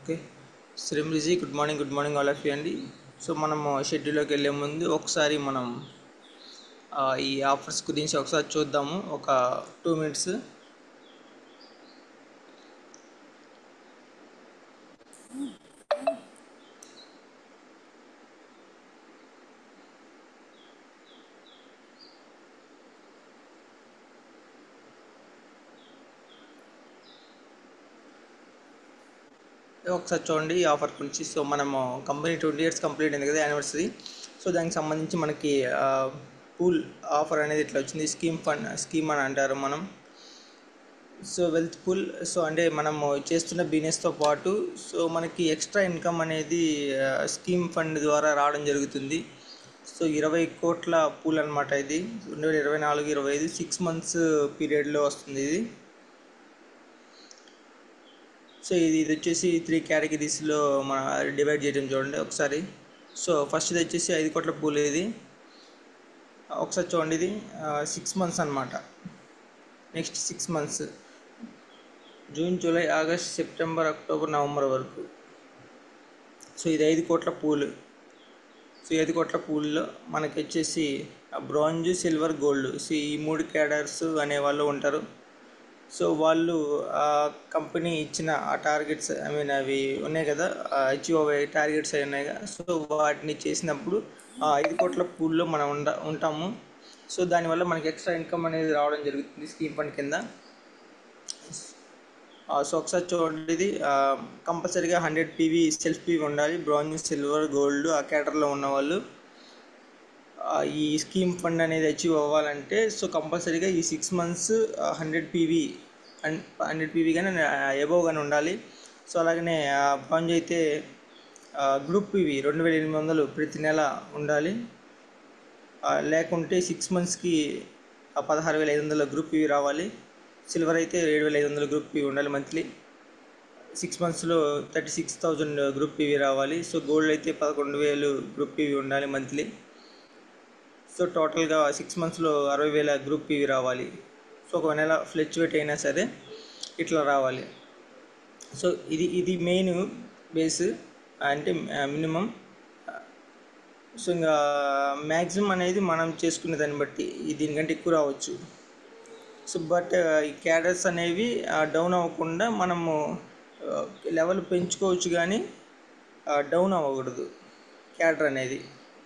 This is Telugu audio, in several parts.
ఓకే. శ్రీమ్రిజీ good morning all of you అండి. సో మనము షెడ్యూల్లోకి వెళ్ళే ముందు ఒకసారి మనం ఈ ఆఫర్స్ గురించి ఒకసారి చూద్దాము. ఒక 2 మినిట్స్. ఒకసారి చూడండి ఈ ఆఫర్ గురించి. సో మనము కంపెనీ 20 ఇయర్స్ కంప్లీట్ అయింది కదా, యానివర్సరీ. సో దానికి సంబంధించి మనకి పూల్ ఆఫర్ అనేది ఇట్లా వచ్చింది. స్కీమ్ అని అంటారు మనం. సో వెల్త్ పూల్, సో అంటే మనము చేస్తున్న బిజినెస్తో పాటు సో మనకి ఎక్స్ట్రా ఇన్కమ్ అనేది స్కీమ్ ఫండ్ ద్వారా రావడం జరుగుతుంది. సో 20 కోట్ల పూల్ అనమాట ఇది. 2024-25 6 మంత్స్ పీరియడ్లో వస్తుంది ఇది. సో ఇది వచ్చేసి 3 కేటగిరీస్లో మన డివైడ్ చేయడం చూడండి ఒకసారి. సో ఫస్ట్ ఇది వచ్చేసి 5 కోట్ల పూల్. ఇది ఒకసారి చూడండి, ఇది 6 మంత్స్ అనమాట. Next 6 months June, July, August, September, October, November వరకు. సో ఇది 5 కోట్ల పూల్. సో 5 కోట్ల పూల్లో మనకి వచ్చేసి బ్రాంజ్, సిల్వర్, గోల్డ్, సో ఈ 3 క్యాడర్స్ అనే వాళ్ళు ఉంటారు. సో వాళ్ళు కంపెనీ ఇచ్చిన ఆ టార్గెట్స్, అవి ఉన్నాయి కదా, అచీవ్ అయ్యే టార్గెట్స్ అవి ఉన్నాయి కదా, సో వాటిని చేసినప్పుడు 5 కోట్ల పూల్లో మనం ఉంటాము. సో దానివల్ల మనకి ఎక్స్ట్రా ఇన్కమ్ అనేది రావడం జరుగుతుంది స్కీమ్ ఫండ్ కింద. సో ఒకసారి చూడండి, ఇది కంపల్సరీగా 100 పీవీ సెల్ఫ్ పీవీ ఉండాలి. బ్రాంజ్, సిల్వర్, గోల్డ్ ఆ క్యాటర్లో ఉన్నవాళ్ళు ఈ స్కీమ్ ఫండ్ అనేది అచీవ్ అవ్వాలంటే సో కంపల్సరీగా ఈ 6 మంత్స్ 100 పీవీ 100 పీవీ కానీ ఎబోవ్ కానీ ఉండాలి. సో అలాగనే బ్రాంజ్ అయితే గ్రూప్ పీవీ 2800 ప్రతి నెల ఉండాలి. లేకుంటే 6 మంత్స్కి 16,500 గ్రూప్ పీవీ రావాలి. సిల్వర్ అయితే 7,500 గ్రూప్ పీవీ ఉండాలి మంత్లీ. 6 మంత్స్లో 36,000 గ్రూప్ పీవీ రావాలి. సో గోల్డ్ అయితే 11,000 గ్రూప్ పీవీ ఉండాలి మంత్లీ. సో టోటల్గా 6 మంత్స్లో 60,000 గ్రూప్ పీవీ రావాలి. సో ఒక నెల ఫ్లక్చువేట్ అయినా సరే ఇట్లా రావాలి. సో ఇది మెయిన్ బేస్, అంటే మినిమం. సో ఇంకా మ్యాక్సిమం అనేది మనం చేసుకునే దాన్ని బట్టి దీనికంటే ఎక్కువ రావచ్చు. సో బట్ ఈ క్యాడర్స్ అనేవి డౌన్ అవ్వకుండా మనము లెవెల్ పెంచుకోవచ్చు, కానీ డౌన్ అవ్వకూడదు క్యాడర్ అనేది.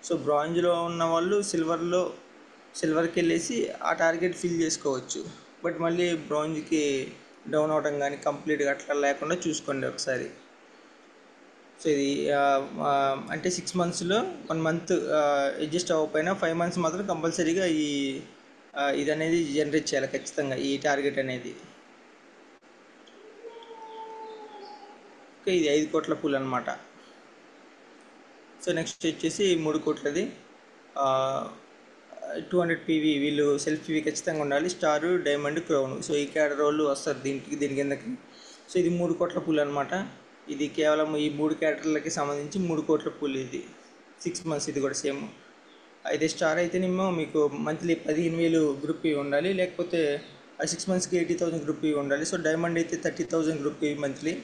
సో బ్రాంజ్లో ఉన్న వాళ్ళు సిల్వర్కి వెళ్ళేసి ఆ టార్గెట్ ఫిల్ చేసుకోవచ్చు. బట్ మళ్ళీ బ్రాంజ్కి డౌన్ అవడం కానీ కంప్లీట్గా అట్లా లేకుండా చూసుకోండి ఒకసారి. సో ఇది అంటే 6 మంత్స్లో 1 మంత్ అడ్జస్ట్ అవ్వకపోయినా 5 మంత్స్ మాత్రం కంపల్సరీగా ఇది అనేది జనరేట్ చేయాలి ఖచ్చితంగా, ఈ టార్గెట్ అనేది. ఓకే, ఇది 5 కోట్ల పూల్ అనమాట. సో నెక్స్ట్ వచ్చేసి 3 కోట్లది 200 పీవీ. వీళ్ళు సెల్ఫ్ పీవీ ఖచ్చితంగా ఉండాలి. Star, diamond, crown. సో ఈ క్యాడర్ వాళ్ళు వస్తారు దీని కిందకి. సో ఇది 3 కోట్ల పూల్ అనమాట. ఇది కేవలం ఈ 3 క్యాటర్లకి సంబంధించి 3 కోట్ల పూల్. ఇది 6 మంత్స్. ఇది కూడా సేమ్. అయితే స్టార్ అయితేనేమో మీకు మంత్లీ 15,000 గ్రూప్ పీవీ ఉండాలి. లేకపోతే 6 మంత్స్కి 80,000 గ్రూప్ పీవీ ఉండాలి. సో డైమండ్ అయితే 30,000 గ్రూప్ పీవీ మంత్లీ.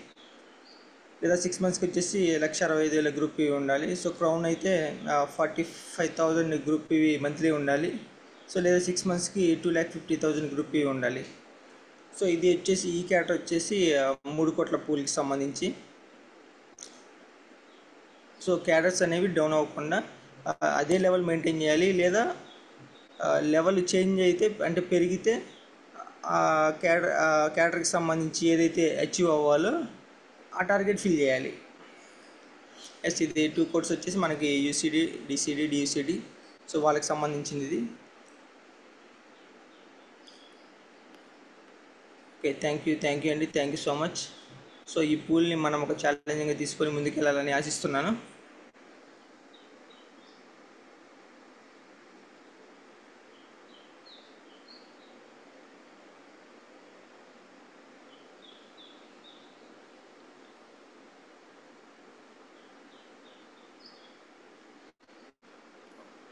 లేదా 6 మంత్స్కి వచ్చేసి 1,65,000 గ్రూప్ పీవీ ఉండాలి. సో క్రౌన్ అయితే 45,000 గ్రూప్ పీవీ మంత్లీ ఉండాలి. సో లేదా 6 మంత్స్కి 2,50,000 గ్రూప్ పీవీ ఉండాలి. సో ఇది వచ్చేసి ఈ క్యాటర్ వచ్చేసి 3 కోట్ల పూల్కి సంబంధించి. సో క్యాడర్స్ అనేవి డౌన్ అవ్వకుండా అదే లెవెల్ మెయింటైన్ చేయాలి. లేదా లెవెల్ చేంజ్ అయితే, అంటే పెరిగితే క్యాడర్కి సంబంధించి ఏదైతే అచీవ్ అవ్వాలో ఆ టార్గెట్ ఫిల్ చేయాలి. ఎస్, ఇది 2 కోడ్స్ వచ్చేసి మనకి యూసీడీ, డిసిడి, డియూసీడీ. సో వాళ్ళకి సంబంధించింది ఇది. ఓకే, థ్యాంక్ యూ అండి. Thank you so much. So ఈ పూల్ని మనం ఒక ఛాలెంజింగ్గా తీసుకొని ముందుకెళ్ళాలని ఆశిస్తున్నాను.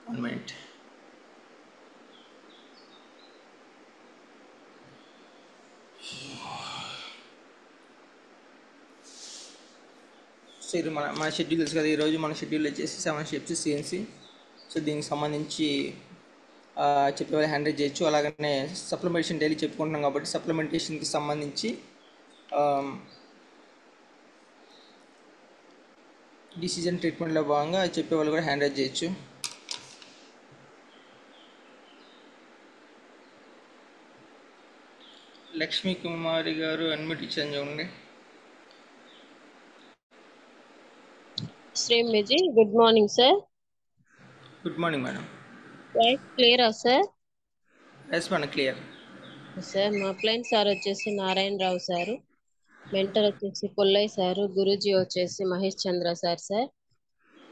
One minute. సో ఇది మన షెడ్యూల్ తెలుసు కదా. ఈరోజు మన షెడ్యూల్ వచ్చేసి 7 స్టెప్స్ సిఎన్సి. సో దీనికి సంబంధించి చెప్పేవాళ్ళు హ్యాండిల్ చేయొచ్చు. అలాగనే సప్లిమెంటేషన్ డైలీ చెప్పుకుంటున్నాం కాబట్టి సప్లిమెంటేషన్కి సంబంధించి డిసిజన్ ట్రీట్మెంట్లో భాగంగా చెప్పేవాళ్ళు కూడా హ్యాండిల్ చేయొచ్చు. లక్ష్మీ కుమారి గారు అడ్మిట్ ఇచ్చాను చూడండి. Shri Vijay, good morning sir. Good morning madam. Voice క్లియరా sir? Yes madam, clear sir. మా క్లయింట్ సార్ వచ్చేసి నారాయణరావు సారు, మెంటర్ వచ్చేసి పుల్లయ్య సారు, గురూజీ వచ్చేసి మహేష్ చంద్ర సార్. సార్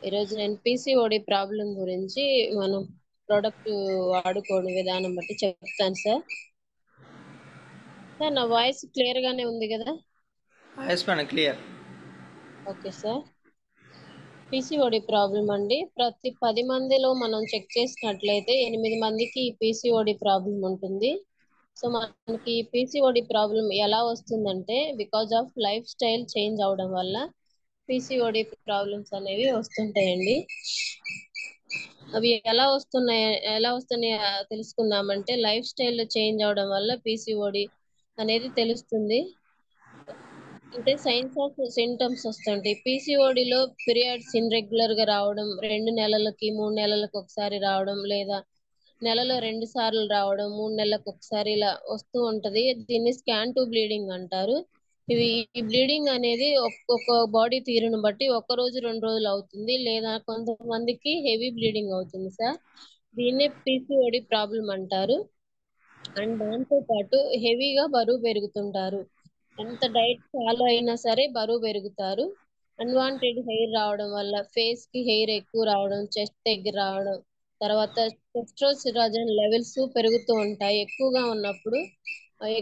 ఈరోజు నేను పీసీఓడి ప్రాబ్లం గురించి మనం ప్రోడక్ట్ వాడుకోవడం విధానం బట్టి చెప్తాను సార్. సార్ నా వాయిస్ క్లియర్ గానే ఉంది కదా? Yes madam, clear. Okay sir. PCOD problem అండి, ప్రతి 10 మందిలో మనం చెక్ చేసినట్లయితే 8 మందికి ఈ పీసీఓడి ప్రాబ్లం ఉంటుంది. సో మనకి పీసీఓడి ప్రాబ్లం ఎలా వస్తుందంటే because of life style change అవడం వల్ల పీసీఓడి ప్రాబ్లమ్స్ అనేవి వస్తుంటాయండి. అవి ఎలా వస్తున్నాయో తెలుసుకుందామంటే లైఫ్ స్టైల్ చేంజ్ అవడం వల్ల పీసీఓడి అనేది తెలుస్తుంది. అంటే సైన్స్ ఆఫ్ సింటమ్స్ వస్తుంటాయి. పీసీఓడిలో పీరియడ్స్ ఇర్రెగ్యులర్ గా రావడం, 2 నెలలకి 3 నెలలకు ఒకసారి రావడం, లేదా నెలలో 2 సార్లు రావడం, 3 నెలలకు ఒకసారి ఇలా వస్తూ ఉంటది. దీన్ని స్కాన్ టు బ్లీడింగ్ అంటారు. ఈ బ్లీడింగ్ అనేది ఒక్కొక్క బాడీ తీరును బట్టి 1 రోజు 2 రోజులు అవుతుంది, లేదా కొంతమందికి హెవీ బ్లీడింగ్ అవుతుంది సార్. దీన్నే పీసీఓడి ప్రాబ్లం అంటారు. అండ్ దాంతో పాటు హెవీగా బరువు పెరుగుతుంటారు. ఎంత డైట్ ఫాలో అయినా సరే బరువు పెరుగుతారు. అన్వాంటెడ్ హెయిర్ రావడం వల్ల ఫేస్ కి హెయిర్ ఎక్కువ రావడం, చెస్ట్ దగ్గర రావడం, తర్వాత టెస్టోస్టెరాన్ లెవెల్స్ పెరుగుతూ ఉంటాయి. ఎక్కువగా ఉన్నప్పుడు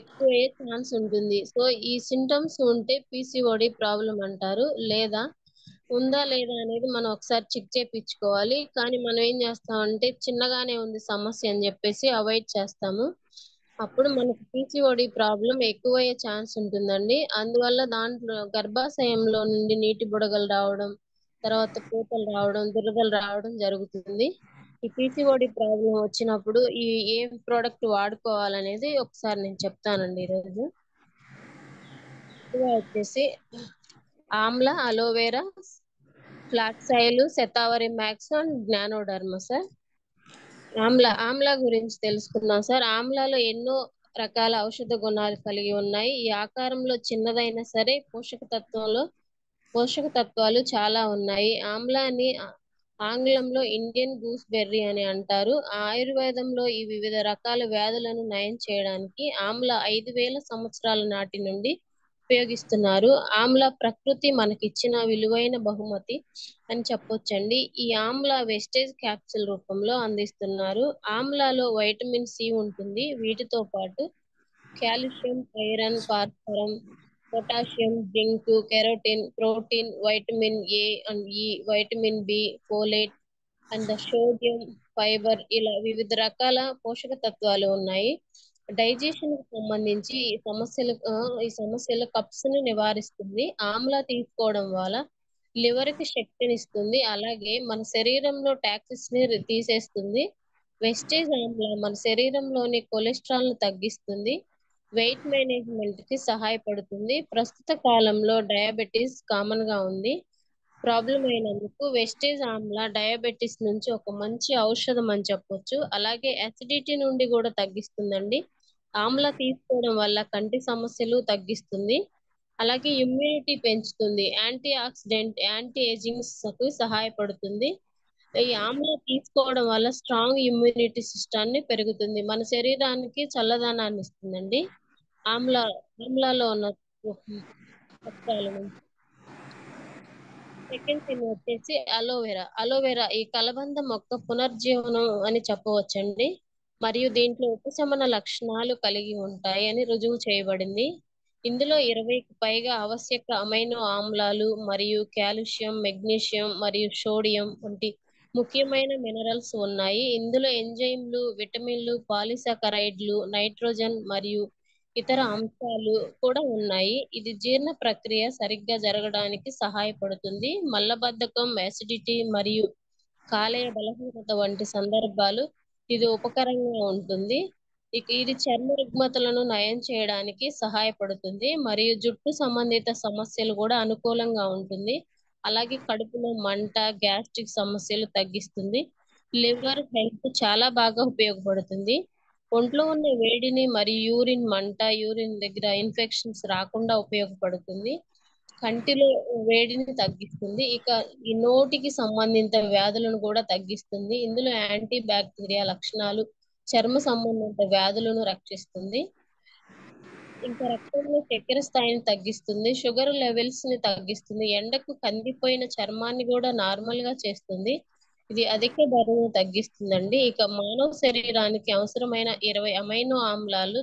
ఎక్కువ అయ్యే ఛాన్స్ ఉంటుంది. సో ఈ సింటమ్స్ ఉంటే పీసీఓడి ప్రాబ్లం అంటారు. లేదా ఉందా లేదా అనేది మనం ఒకసారి చెక్ చేయించుకోవాలి. కానీ మనం ఏం చేస్తామంటే చిన్నగానే ఉంది సమస్య అని చెప్పేసి అవాయిడ్ చేస్తాము. అప్పుడు మనకు పీసీఓడి ప్రాబ్లం ఎక్కువయ్యే ఛాన్స్ ఉంటుందండి. అందువల్ల దాంట్లో గర్భాశయంలో నుండి నీటి బుడగలు రావడం, తర్వాత పూతలు రావడం, దురదలు రావడం జరుగుతుంది. ఈ పీసీఓడి ప్రాబ్లం వచ్చినప్పుడు ఏ ప్రోడక్ట్ వాడుకోవాలనేది ఒకసారి నేను చెప్తానండి ఈరోజు. వచ్చేసి amla, aloe vera, flax oil, Shatavari max and ganoderma sir. Amla గురించి తెలుసుకుందాం సార్. ఆమ్లాలో ఎన్నో రకాల ఔషధ గుణాలు కలిగి ఉన్నాయి. ఈ ఆకారంలో చిన్నదైనా సరే పోషక తత్వాలు చాలా ఉన్నాయి. ఆమ్లాని ఆంగ్లంలో ఇండియన్ గూస్ బెర్రీ అని అంటారు. ఆయుర్వేదంలో ఈ వివిధ రకాల వ్యాధులను నయం చేయడానికి ఆమ్లా 5000 సంవత్సరాల నాటి నుండి ఉపయోగిస్తున్నారు. ఆమ్లా ప్రకృతి మనకిచ్చిన విలువైన బహుమతి అని చెప్పొచ్చండి. ఈ ఆమ్లా వెస్టేజ్ క్యాప్సూల్ రూపంలో అందిస్తున్నారు. ఆమ్లాలో వైటమిన్ సి ఉంటుంది. వీటితో పాటు calcium, iron, phosphorus, potassium, zinc, carotene, protein, vitamin A and E, vitamin B, folate and sodium, fibre ఇలా వివిధ రకాల పోషక తత్వాలు ఉన్నాయి. డైజెషన్ కి సంబంధించి ఈ సమస్యలు కప్స్ ని నివారిస్తుంది. ఆమ్లా తీసుకోవడం వల్ల లివర్ కి శక్తినిస్తుంది. అలాగే మన శరీరంలో టాక్సిన్స్ ని తీసేస్తుంది. వెస్టేజ్ ఆమ్లా మన శరీరంలోని కొలెస్ట్రాల్ ను తగ్గిస్తుంది. వెయిట్ మేనేజ్మెంట్ కి సహాయపడుతుంది. ప్రస్తుత కాలంలో డయాబెటీస్ కామన్ గా ఉంది. ప్రాబ్లం అయినందుకు వెస్టేజ్ ఆమ్లా డయాబెటీస్ నుంచి ఒక మంచి ఔషధం అని చెప్పొచ్చు. అలాగే అసిడిటీ నుండి కూడా తగ్గిస్తుందండి. ఆమ్లా తీసుకోవడం వల్ల కంటి సమస్యలు తగ్గిస్తుంది. అలాగే ఇమ్యూనిటీ పెంచుతుంది. యాంటీ ఆక్సిడెంట్, యాంటీ ఏజింగ్స్ కు సహాయపడుతుంది. ఈ ఆమ్లా తీసుకోవడం వల్ల స్ట్రాంగ్ ఇమ్యూనిటీ సిస్టాన్ని పెరుగుతుంది. మన శరీరానికి చల్లదనాన్ని ఇస్తుందండి. ఆమ్లాలో ఉన్న సెకండ్ థింగ్ వచ్చేసి అలోవెరా ఈ కలబంద మొక్క పునర్జీవనం అని చెప్పవచ్చండి. మరియు దీంట్లో ఉపశమన లక్షణాలు కలిగి ఉంటాయి అని రుజువు చేయబడింది. ఇందులో 20కి పైగా ఆవశ్యక అమైనో ఆమ్లాలు మరియు కాల్షియం, మెగ్నీషియం మరియు సోడియం వంటి ముఖ్యమైన మినరల్స్ ఉన్నాయి. ఇందులో ఎంజైమ్లు, విటమిన్లు, పాలిసాకరైడ్లు, నైట్రోజన్ మరియు ఇతర అంశాలు కూడా ఉన్నాయి. ఇది జీర్ణ ప్రక్రియ సరిగ్గా జరగడానికి సహాయపడుతుంది. మలబద్ధకం, అసిడిటీ మరియు కాలేయ బలహీనత వంటి సందర్భాలు ఇది ఉపకరంగా ఉంటుంది. ఇక ఇది చర్మ రుగ్మతలను నయం చేయడానికి సహాయపడుతుంది మరియు జుట్టు సంబంధిత సమస్యలు కూడా అనుకూలంగా ఉంటుంది. అలాగే కడుపులో మంట, గ్యాస్ట్రిక్ సమస్యలు తగ్గిస్తుంది. లివర్ హెల్త్ చాలా బాగా ఉపయోగపడుతుంది. ఒంట్లో ఉన్న వేడిని మరియు యూరిన్ మంట, యూరిన్ దగ్గర ఇన్ఫెక్షన్స్ రాకుండా ఉపయోగపడుతుంది. కంటిలో వేడిని తగ్గిస్తుంది. ఇక ఈ నోటికి సంబంధిత వ్యాధులను కూడా తగ్గిస్తుంది. ఇందులో యాంటీ బ్యాక్టీరియా లక్షణాలు చర్మ సంబంధిత వ్యాధులను రక్షిస్తుంది. ఇంకా రక్తంలో చక్కెర స్థాయిని తగ్గిస్తుంది, షుగర్ లెవెల్స్ ని తగ్గిస్తుంది, ఎండకు కందిపోయిన చర్మాన్ని కూడా నార్మల్ గా చేస్తుంది. ఇది అధిక బరువును తగ్గిస్తుందండి. ఇక మానవ శరీరానికి అవసరమైన 20 అమైనో ఆమ్లాలు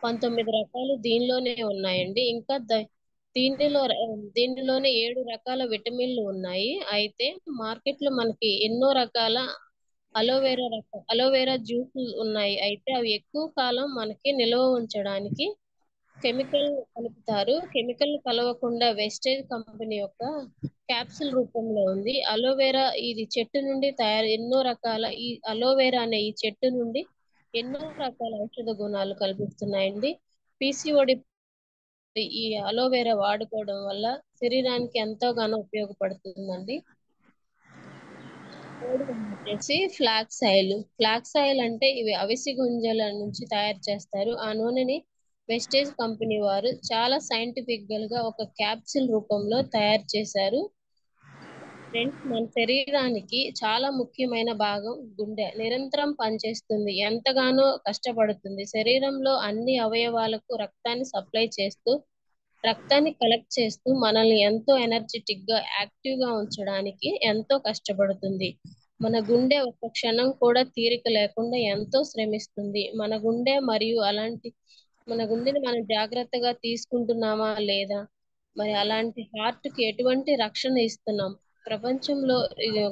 19 రకాలు దీనిలోనే ఉన్నాయండి. ఇంకా దీనిలో దీనిలోనే 7 రకాల విటమిన్లు ఉన్నాయి. అయితే మార్కెట్ లో మనకి ఎన్నో రకాల అలోవెరా జ్యూసులు ఉన్నాయి. అయితే అవి ఎక్కువ కాలం మనకి నిల్వ ఉంచడానికి కెమికల్ కలుపుతారు. కెమికల్ కలవకుండా వెస్టేజ్ కంపెనీ యొక్క క్యాప్సూల్ రూపంలో ఉంది. అలోవెరా ఇది చెట్టు నుండి ఎన్నో రకాల ఈ అలోవెరా అనే ఈ చెట్టు నుండి ఎన్నో రకాల ఔషధ గుణాలు కల్పిస్తున్నాయండి. పిసిఓడి ఈ అలోవెరా వాడుకోవడం వల్ల శరీరానికి ఎంతోగానో ఉపయోగపడుతుందండి. మూడు వచ్చేసి ఫ్లాక్స్ ఆయిల్. ఫ్లాక్స్ ఆయిల్ అంటే ఇవి అవిసి గింజల నుంచి తయారు చేస్తారు. ఆ నూనెని వెస్టేజ్ కంపెనీ వారు చాలా సైంటిఫిక్ గా ఒక క్యాప్సిల్ రూపంలో తయారు చేశారు. ఫ్రెండ్స్, మన శరీరానికి చాలా ముఖ్యమైన భాగం గుండె. నిరంతరం పనిచేస్తుంది, ఎంతగానో కష్టపడుతుంది. శరీరంలో అన్ని అవయవాలకు రక్తాన్ని సప్లై చేస్తూ, రక్తాన్ని కలెక్ట్ చేస్తూ మనల్ని ఎంతో ఎనర్జెటిక్ గా యాక్టివ్ గా ఉంచడానికి ఎంతో కష్టపడుతుంది. మన గుండె ఒక్క క్షణం కూడా తీరిక లేకుండా ఎంతో శ్రమిస్తుంది. మన గుండెని మనం జాగ్రత్తగా తీసుకుంటున్నామా లేదా, మరి అలాంటి హార్ట్ కి ఎటువంటి రక్షణ ఇస్తున్నాం, ప్రపంచంలో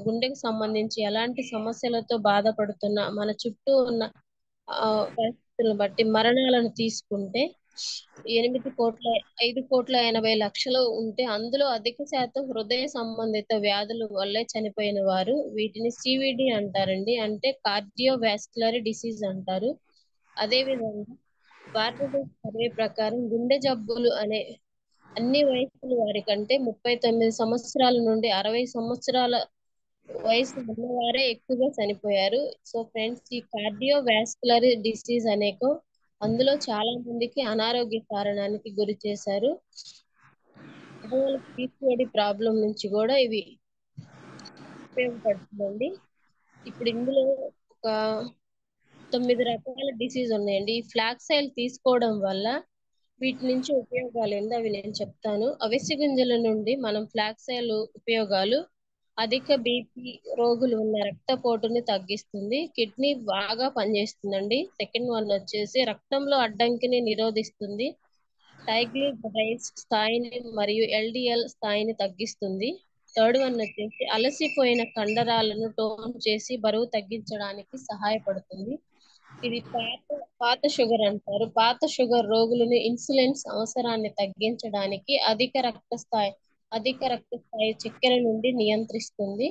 గుండెకు సంబంధించి ఎలాంటి సమస్యలతో బాధపడుతున్నా మన చుట్టూ ఉన్న పరిస్థితులను బట్టి మరణాలను తీసుకుంటే 5,80,00,000 ఉంటే అందులో అధిక శాతం హృదయ సంబంధిత వ్యాధుల వల్లే చనిపోయిన వారు. వీటిని సివిడి అంటారండి, అంటే కార్డియోవాస్కులర్ డిసీజ్ అంటారు. అదే విధంగా భారతదేశ సర్వే ప్రకారం గుండె జబ్బులు అనే అన్ని వయసుల వారి కంటే 39 సంవత్సరాల నుండి 60 సంవత్సరాల వయసు ఉన్నవారే ఎక్కువగా చనిపోయారు. సో ఫ్రెండ్స్, ఈ కార్డియోవాస్కులర్ డిసీజ్ అనేక అందులో చాలా మందికి అనారోగ్య కారణానికి గురి చేశారు. పిసిఓడి ప్రాబ్లం నుంచి కూడా ఇవి ఉపయోగపడుతుందండి. ఇప్పుడు ఇందులో ఒక 9 రకాల డిసీజ్ ఉన్నాయండి. ఈ ఫ్లాక్స్ ఆయిల్ తీసుకోవడం వల్ల వీటి నుంచి ఉపయోగాలు ఏందో అవి నేను చెప్తాను. అవిసె గింజల నుండి మనం ఫ్లాక్స్ ఆయిల్ ఉపయోగాలు: అధిక బీపీ రోగులు ఉన్న రక్తపోటుని తగ్గిస్తుంది, కిడ్నీ బాగా పనిచేస్తుందండి. సెకండ్ వన్ వచ్చేసి రక్తంలో అడ్డంకిని నిరోధిస్తుంది, ట్రైగ్లిజరైడ్స్ స్థాయిని మరియు ఎల్డిఎల్ స్థాయిని తగ్గిస్తుంది. థర్డ్ వన్ వచ్చేసి అలసిపోయిన కండరాలను టోన్ చేసి బరువు తగ్గించడానికి సహాయపడుతుంది. ఇది పాత షుగర్ అంటారు. పాత షుగర్ రోగులను ఇన్సులిన్స్ అవసరాన్ని తగ్గించడానికి అధిక రక్తస్థాయి చక్కెర నుండి నియంత్రిస్తుంది.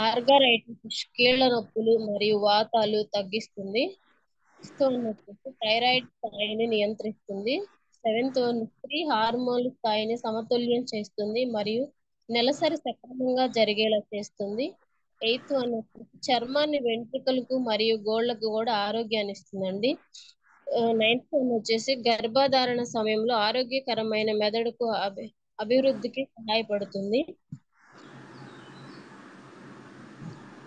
ఆర్గారైటిస్ కీళ్ల నొప్పులు మరియు వాతాలు తగ్గిస్తుంది. సిక్స్త్ వన్ వచ్చేసి థైరాయిడ్ స్థాయిని నియంత్రిస్తుంది. సెవెంత్ వన్ స్త్రీ హార్మోన్ల స్థాయిని సమతుల్యం చేస్తుంది మరియు నెలసరి సక్రమంగా జరిగేలా చేస్తుంది. ఎయిత్ వన్ చర్మాన్ని, వెంట్రుకలకు మరియు గోళ్లకు కూడా ఆరోగ్యాన్ని ఇస్తుందండి. నైన్త్ వన్ వచ్చేసి గర్భధారణ సమయంలో ఆరోగ్యకరమైన మెదడుకు అభివృద్ధికి సహాయపడుతుంది.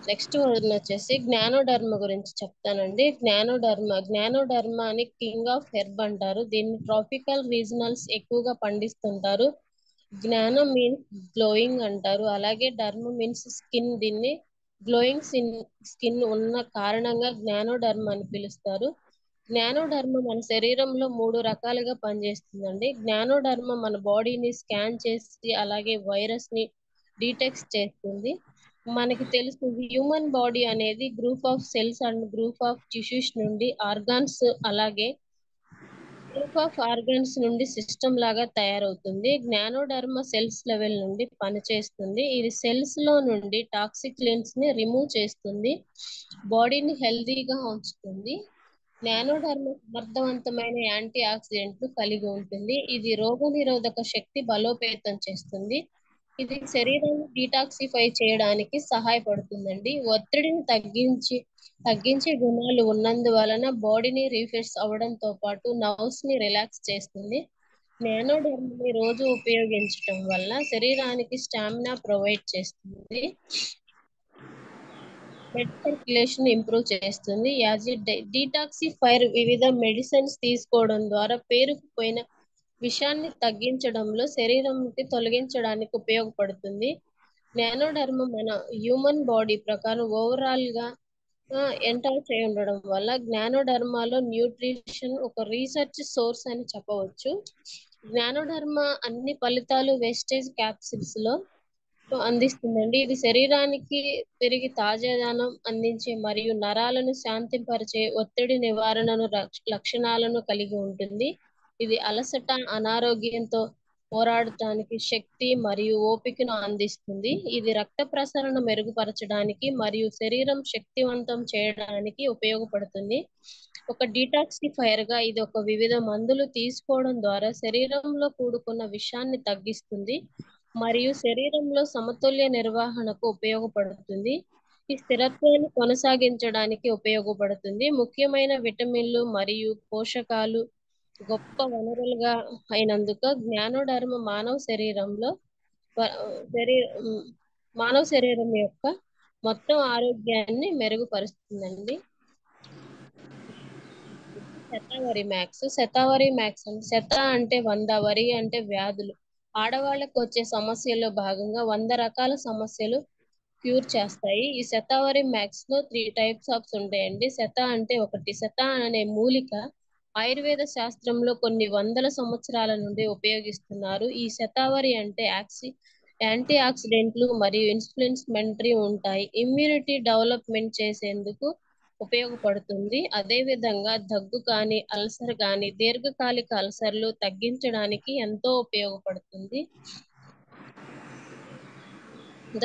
నెక్స్ట్ వన్ వచ్చేసి జ్ఞానోడర్మ గురించి చెప్తానండి. జ్ఞానోడర్మ అని కింగ్ ఆఫ్ హెర్బ్ అంటారు. దీన్ని ట్రాపికల్ రీజనల్స్ ఎక్కువగా పండిస్తుంటారు. జ్ఞానం మీన్స్ గ్లోయింగ్ అంటారు. అలాగే డర్మ మీన్స్ స్కిన్. దీన్ని గ్లోయింగ్ స్కిన్ ఉన్న కారణంగా జ్ఞానోడర్మ అని పిలుస్తారు. జ్ఞానోడర్మ మన శరీరంలో 3 రకాలుగా పనిచేస్తుందండి. జ్ఞానోడర్మ మన బాడీని స్కాన్ చేసి అలాగే వైరస్ ని డిటెక్ట్ చేస్తుంది. మనకి తెలుసు, హ్యూమన్ బాడీ అనేది group of cells and group of tissues నుండి ఆర్గాన్స్ అలాగే గ్రూప్ ఆఫ్ ఆర్గన్స్ నుండి సిస్టమ్ లాగా తయారవుతుంది. జ్ఞానోడర్మ సెల్స్ లెవెల్ నుండి పనిచేస్తుంది. ఇది సెల్స్ లో నుండి టాక్సిక్ లిన్స్ ని రిమూవ్ చేస్తుంది, బాడీని హెల్దీగా ఉంచుతుంది. జ్ఞానోడర్మ సమర్థవంతమైన యాంటీ ఆక్సిడెంట్లు కలిగి ఉంటుంది. ఇది రోగనిరోధక శక్తి బలోపేతం చేస్తుంది. ఇది శరీరాన్ని డీటాక్సిఫై చేయడానికి సహాయపడుతుందండి. ఒత్తిడిని తగ్గించే గుణాలు ఉన్నందువలన బాడీని రీఫ్రెష్ అవ్వడంతో పాటు నర్వ్స్ ని రిలాక్స్ చేస్తుంది. జ్ఞానోడర్మని రోజు ఉపయోగించడం వల్ల శరీరానికి స్టామినా ప్రొవైడ్ చేస్తుంది, బ్లడ్ సర్క్యులేషన్ ఇంప్రూవ్ చేస్తుంది. యాజ్ ఎ డీటాక్సిఫైర్ వివిధ మెడిసిన్స్ తీసుకోవడం ద్వారా పేరుకుపోయిన విషాన్ని తగ్గించడంలో శరీరంకి తొలగించడానికి ఉపయోగపడుతుంది. జ్ఞానోడర్మ మన హ్యూమన్ బాడీ ప్రకారం ఓవరాల్ గా ఎంటర్ చేయి ఉండడం వల్ల జ్ఞానోడర్మాలో న్యూట్రిషన్ ఒక రీసెర్చ్ సోర్స్ అని చెప్పవచ్చు. జ్ఞానోడర్మ అన్ని ఫలితాలు వేస్టేజ్ క్యాప్సిల్స్ లో అందిస్తుందండి. ఇది శరీరానికి తిరిగి తాజాదనం అందించే మరియు నరాలను శాంతింపరిచే ఒత్తిడి నివారణను లక్షణాలను కలిగి ఉంటుంది. ఇది అలసట, అనారోగ్యంతో పోరాడటానికి శక్తి మరియు ఓపికను అందిస్తుంది. ఇది రక్త ప్రసరణ మెరుగుపరచడానికి మరియు శరీరం శక్తివంతం చేయడానికి ఉపయోగపడుతుంది. ఒక డీటాక్సిఫైర్ గా ఇది ఒక వివిధ మందులు తీసుకోవడం ద్వారా శరీరంలో కూడుకున్న విషాన్ని తగ్గిస్తుంది మరియు శరీరంలో సమతుల్య నిర్వహణకు ఉపయోగపడుతుంది. ఈ స్థిరత్వాన్ని కొనసాగించడానికి ఉపయోగపడుతుంది. ముఖ్యమైన విటమిన్లు మరియు పోషకాలు గొప్ప వనరులుగా అయినందుకు జ్ఞానోడర్మ మానవ శరీరం యొక్క మొత్తం ఆరోగ్యాన్ని మెరుగుపరుస్తుందండి. శతావరి మ్యాక్స్ అంటే శత అంటే 100, వరి అంటే వ్యాధులు. ఆడవాళ్ళకు వచ్చే సమస్యల్లో భాగంగా 100 రకాల సమస్యలు క్యూర్ చేస్తాయి. ఈ శతావరి మ్యాక్స్ లో 3 టైప్స్ ఆఫ్ ఉంటాయండి. శత అంటే ఒకటి, శత అనే మూలిక ఆయుర్వేద శాస్త్రంలో కొన్ని వందల సంవత్సరాల నుండి ఉపయోగిస్తున్నారు. ఈ శతావరి అంటే యాంటీ ఆక్సిడెంట్లు మరియు ఇన్ఫ్లమేటరీ ఉంటాయి. ఇమ్యూనిటీ డెవలప్మెంట్ చేసేందుకు ఉపయోగపడుతుంది. అదే విధంగా దగ్గు కానీ, అల్సర్ కానీ, దీర్ఘకాలిక అల్సర్లు తగ్గించడానికి ఎంతో ఉపయోగపడుతుంది.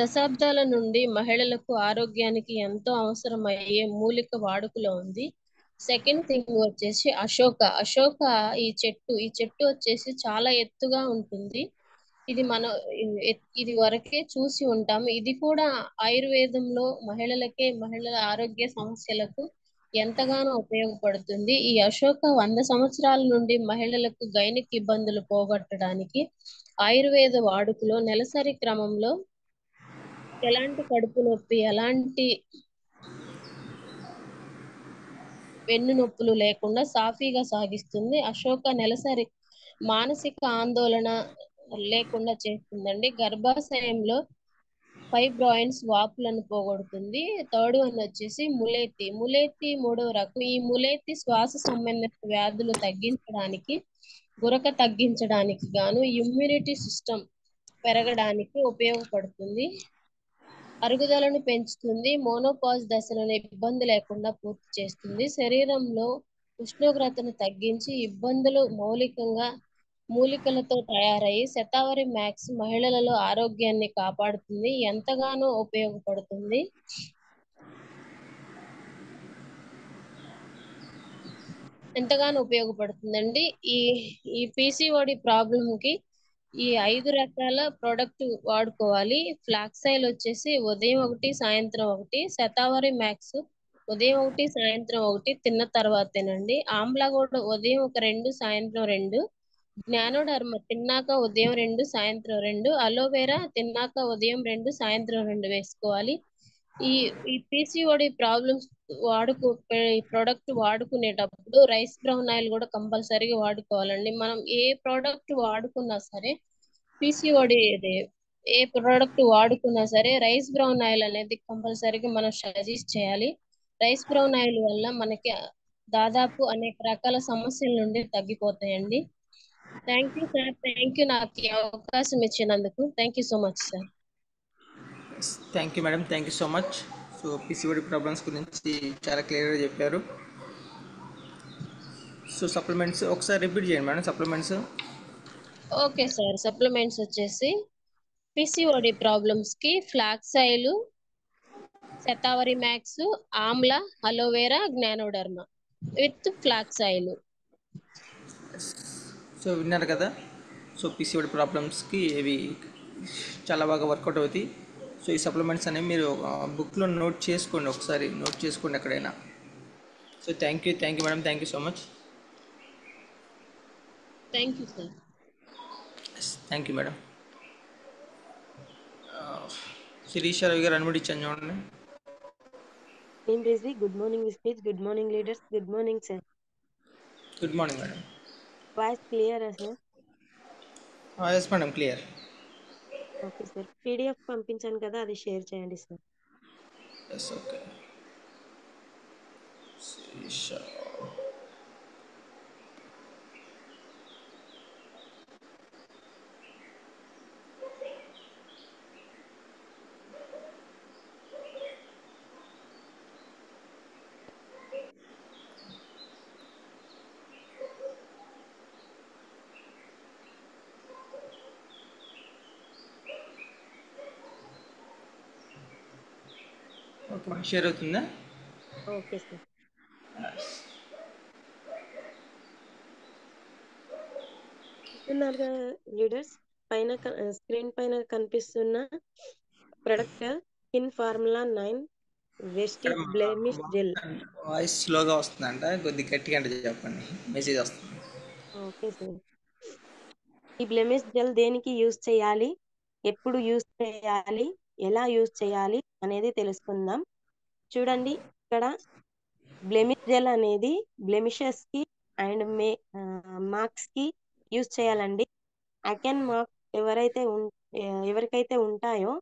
దశాబ్దాల నుండి మహిళలకు ఆరోగ్యానికి ఎంతో అవసరమయ్యే మూలిక వాడుకలో ఉంది. సెకండ్ థింగ్ వచ్చేసి అశోక ఈ చెట్టు వచ్చేసి చాలా ఎత్తుగా ఉంటుంది. ఇది ఇది వరకే చూసి ఉంటాము. ఇది కూడా ఆయుర్వేదంలో మహిళల ఆరోగ్య సమస్యలకు ఎంతగానో ఉపయోగపడుతుంది. ఈ అశోక 100 సంవత్సరాల నుండి మహిళలకు గైనిక్ ఇబ్బందులు పోగొట్టడానికి ఆయుర్వేద వాడుకలో నెలసరి క్రమంలో ఎలాంటి కడుపు నొప్పి, ఎలాంటి వెన్ను నొప్పులు లేకుండా సాఫీగా సాగిస్తుంది. అశోక నెలసరి మానసిక ఆందోళన లేకుండా చేస్తుందండి. గర్భాశయంలో ఫైబ్రాయిడ్స్ వాపులను పోగొడుతుంది. థర్డ్ వన్ వచ్చేసి ములేతి 3వ రకం. ఈ ములేతి శ్వాస సంబంధిత వ్యాధులు తగ్గించడానికి, గురక తగ్గించడానికి గాను ఇమ్యూనిటీ సిస్టమ్ పెరగడానికి ఉపయోగపడుతుంది. అరుగుదలను పెంచుతుంది. మోనోపాజ్ దశలను ఇబ్బంది లేకుండా పూర్తి చేస్తుంది. శరీరంలో ఉష్ణోగ్రతను తగ్గించి ఇబ్బందులు మూలికలతో తయారయ్యి శతావరి మ్యాక్స్ మహిళలలో ఆరోగ్యాన్ని కాపాడుతుంది, ఎంతగానో ఉపయోగపడుతుంది. ఉపయోగపడుతుందండి. ఈ పీసీఓడి ప్రాబ్లం కి ఈ 5 రకాల ప్రోడక్ట్ వాడుకోవాలి. ఫ్లాక్స్ ఆయిల్ వచ్చేసి ఉదయం 1, సాయంత్రం 1. శతావరి మ్యాక్స్ ఉదయం 1, సాయంత్రం 1 తిన్న తర్వాతేనండి. ఆమ్లా కూడా ఉదయం 2, సాయంత్రం 2. జ్ఞానోడర్మ తిన్నాక ఉదయం 2, సాయంత్రం 2. అలోవెరా తిన్నాక ఉదయం 2, సాయంత్రం 2 వేసుకోవాలి. ఈ పీసీఓడి ప్రాబ్లమ్స్ ప్రోడక్ట్ వాడుకునేటప్పుడు రైస్ బ్రౌన్ ఆయిల్ కూడా కంపల్సరీగా వాడుకోవాలండి. మనం ఏ ప్రోడక్ట్ వాడుకున్నా సరే ఏ ప్రోడక్ట్ వాడుకున్నా సరే రైస్ బ్రౌన్ ఆయిల్ అనేది కంపల్సరీగా మనం సజెస్ట్ చేయాలి. రైస్ బ్రౌన్ ఆయిల్ వల్ల మనకి దాదాపు అనేక రకాల సమస్యల నుండి తగ్గిపోతాయండి. Thank you sir. Thank you నాకు ఈ అవకాశం ఇచ్చినందుకు. Thank you so much sir. Thank you madam, thank you so much. So PCOD problems గురించి చాలా క్లియర్గా చెప్పారు. సో సప్లిమెంట్స్ ఒకసారి రిపీట్ చేయండి madam supplements. Okay sir, supplements వచ్చేసి పిసిఓడి ప్రాబ్లమ్స్ కి flax oil, Shatavari max, amla, aloe vera, ganoderma with flax oil. So విన్నారు కదా. సో పీసీఓడి ప్రాబ్లమ్స్కి ఇవి చాలా బాగా వర్కౌట్ అవుతాయి. సో ఈ సప్లిమెంట్స్ అనేవి మీరు బుక్లో నోట్ చేసుకోండి, ఒకసారి నోట్ చేసుకోండి ఎక్కడైనా. So thank you madam, thank you so much. Thank you sir. Thank you madam. Sirisha Ravi garu అనుమతి ఇచ్చాను చూడండి. Name Rizvi. Good morning, speech. Good morning, leaders. Good morning, sir. Good morning madam. Voice clear, sir. Yes madam, clear. Okay sir. PDF పంపించాను కదా, అది షేర్ చేయండి sir. Yes okay. Sirisha okay madam, share అవుతుందా? Okay sir. చూస్తున్నారుగా లీడర్స్, పైన స్క్రీన్ పైన కనిపిస్తున్న product skin formula 9 Vestige blemish gel. Voice స్లోగా వస్తుందంట, కొద్దిగా గట్టిగా అంటే చెప్పండి, మెసేజ్ వస్తుంది. Okay sir. ఈ బ్లెమిష్ జెల్ దేనికి యూజ్ చేయాలి, ఎప్పుడు యూజ్ చేయాలి, ఎలా యూజ్ చేయాలి అనేది తెలుసుకుందాం. చూడండి, ఇక్కడ బ్లెమిష్ జెల్ అనేది బ్లెమిషెస్ కి అండ్ మార్క్స్ కి యూజ్ చేయాలండి. అకెన్ మార్క్ ఎవరికైతే ఉంటాయో,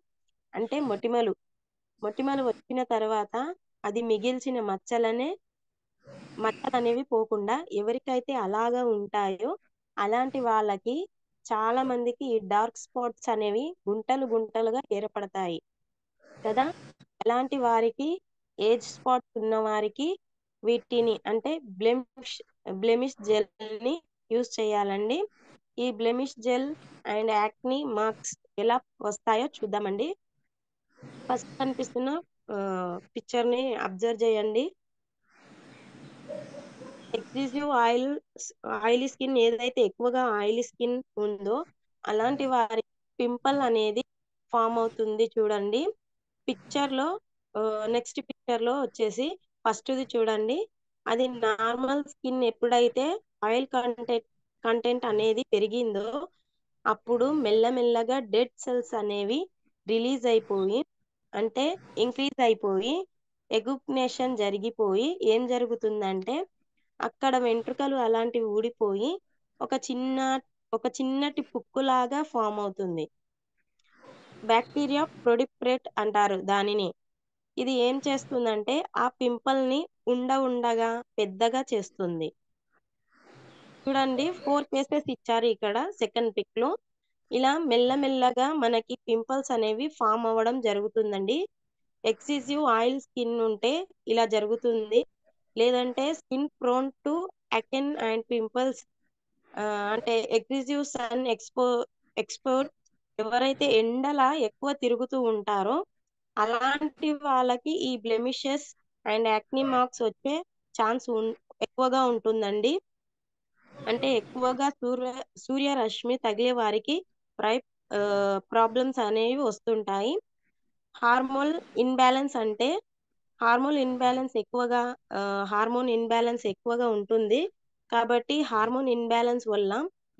అంటే మొటిమలు వచ్చిన తర్వాత అది మిగిల్చిన మచ్చలు అనేవి పోకుండా ఎవరికైతే అలాగా ఉంటాయో అలాంటి వాళ్ళకి చాలా మందికి ఈ డార్క్ స్పాట్స్ అనేవి గుంటలు గుంటలుగా ఏర్పడతాయి కదా. అలాంటి వారికి, ఏజ్ స్పాట్స్ ఉన్న వారికి వీటిని అంటే బ్లెమిష్ జెల్ ని యూజ్ చేయాలండి. ఈ blemish gel and acne marks ఎలా వస్తాయో చూద్దామండి. ఫస్ట్ కనిపిస్తున్న పిక్చర్ ని అబ్జర్వ్ చేయండి. ఎక్సెసివ్ ఆయిలీ స్కిన్, ఏదైతే ఎక్కువగా ఆయిలీ స్కిన్ ఉందో అలాంటి వారి పింపుల్ అనేది ఫామ్ అవుతుంది. చూడండి పిక్చర్ లో, నెక్స్ట్ పిక్చర్ లో వచ్చేసి ఫస్ట్ది చూడండి. అది నార్మల్ స్కిన్ ఎప్పుడైతే ఆయిల్ కంటెంట్ అనేది పెరిగిందో అప్పుడు మెల్లమెల్లగా డెడ్ సెల్స్ అనేవి రిలీజ్ అయిపోయి, అంటే ఇంక్రీజ్ అయిపోయి ఎగుప్నేషన్ జరిగిపోయి ఏం జరుగుతుందంటే అక్కడ వెంట్రుకలు అలాంటివి ఊడిపోయి ఒక చిన్నటి పుక్కులాగా ఫామ్ అవుతుంది. బ్యాక్టీరియా ప్రొడిప్రేట్ అంటారు దానిని. ఇది ఏం చేస్తుందంటే ఆ పింపుల్ ని ఉండగా పెద్దగా చేస్తుంది. చూడండి 4 కేసెస్ ఇచ్చారు ఇక్కడ సెకండ్ పిక్ లో. ఇలా మెల్లమెల్లగా మనకి పింపుల్స్ అనేవి ఫామ్ అవ్వడం జరుగుతుందండి. ఎక్సెసివ్ ఆయిల్ స్కిన్ ఉంటే ఇలా జరుగుతుంది. లేదంటే skin prone to acne and pimples, అంటే ఎక్సెసివ్ సన్ ఎక్స్పోర్ట్, ఎవరైతే ఎండలా ఎక్కువ తిరుగుతూ ఉంటారో అలాంటి వాళ్ళకి ఈ బ్లెమిషెస్ అండ్ యాక్ని మార్క్స్ వచ్చే ఛాన్స్ ఎక్కువగా ఉంటుందండి. అంటే ఎక్కువగా సూర్యరశ్మి తగిలే వారికి ప్రాబ్లమ్స్ అనేవి వస్తుంటాయి. హార్మోన్ ఇన్బ్యాలెన్స్ అంటే హార్మోన్ ఇన్బ్యాలెన్స్ ఎక్కువగా ఉంటుంది. కాబట్టి హార్మోన్ ఇన్బ్యాలెన్స్ వల్ల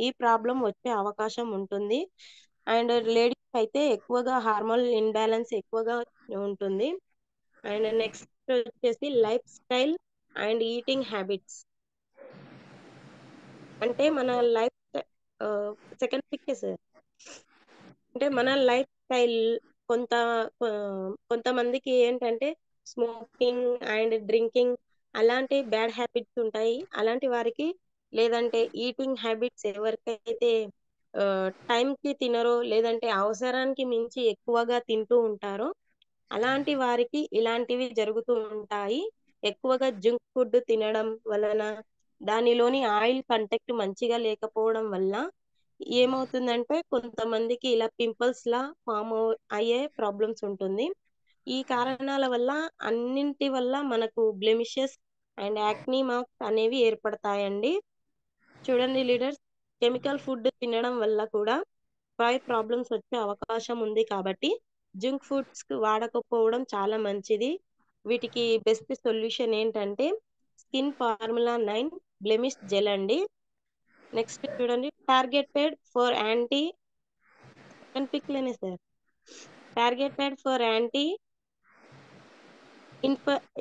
ఈ ప్రాబ్లం వచ్చే అవకాశం ఉంటుంది. అండ్ లేడీస్ అయితే ఎక్కువగా హార్మోన్ ఇన్బ్యాలెన్స్ ఎక్కువగా ఉంటుంది. అండ్ నెక్స్ట్ వచ్చేసి life style and eating habits. అంటే మన లైఫ్ సెకండ్ పిక్ సార్. అంటే మన లైఫ్ స్టైల్ కొంత కొంతమందికి ఏంటంటే స్మోకింగ్ అండ్ డ్రింకింగ్ అలాంటి బ్యాడ్ హ్యాబిట్స్ ఉంటాయి. అలాంటి వారికి, లేదంటే ఈటింగ్ హ్యాబిట్స్ ఎవరికైతే టైంకి తినరో, లేదంటే అవసరానికి మించి ఎక్కువగా తింటూ ఉంటారో అలాంటి వారికి ఇలాంటివి జరుగుతూ ఉంటాయి. ఎక్కువగా జంక్ ఫుడ్ తినడం వలన దానిలోని ఆయిల్ కంటెంట్ మంచిగా లేకపోవడం వల్ల ఏమవుతుందంటే కొంతమందికి ఇలా పింపుల్స్ లా ఫామ్ అయ్యే ప్రాబ్లమ్స్ ఉంటుంది. ఈ కారణాల వల్ల అన్నింటి వల్ల మనకు బ్లెమిషెస్ అండ్ యాక్నీ మార్క్స్ అనేవి ఏర్పడతాయండి. చూడండి లీడర్స్, కెమికల్ ఫుడ్ తినడం వల్ల కూడా ప్రాబ్లమ్స్ వచ్చే అవకాశం ఉంది కాబట్టి జంక్ ఫుడ్స్ వాడకపోవడం చాలా మంచిది. వీటికి బెస్ట్ సొల్యూషన్ ఏంటంటే స్కిన్ ఫార్ములా 9 బ్లెమిష్ జెల్ అండి. నెక్స్ట్ చూడండి, టార్గెటెడ్ ఫర్ యాంటీ కనిపించలేనే sir targeted for anti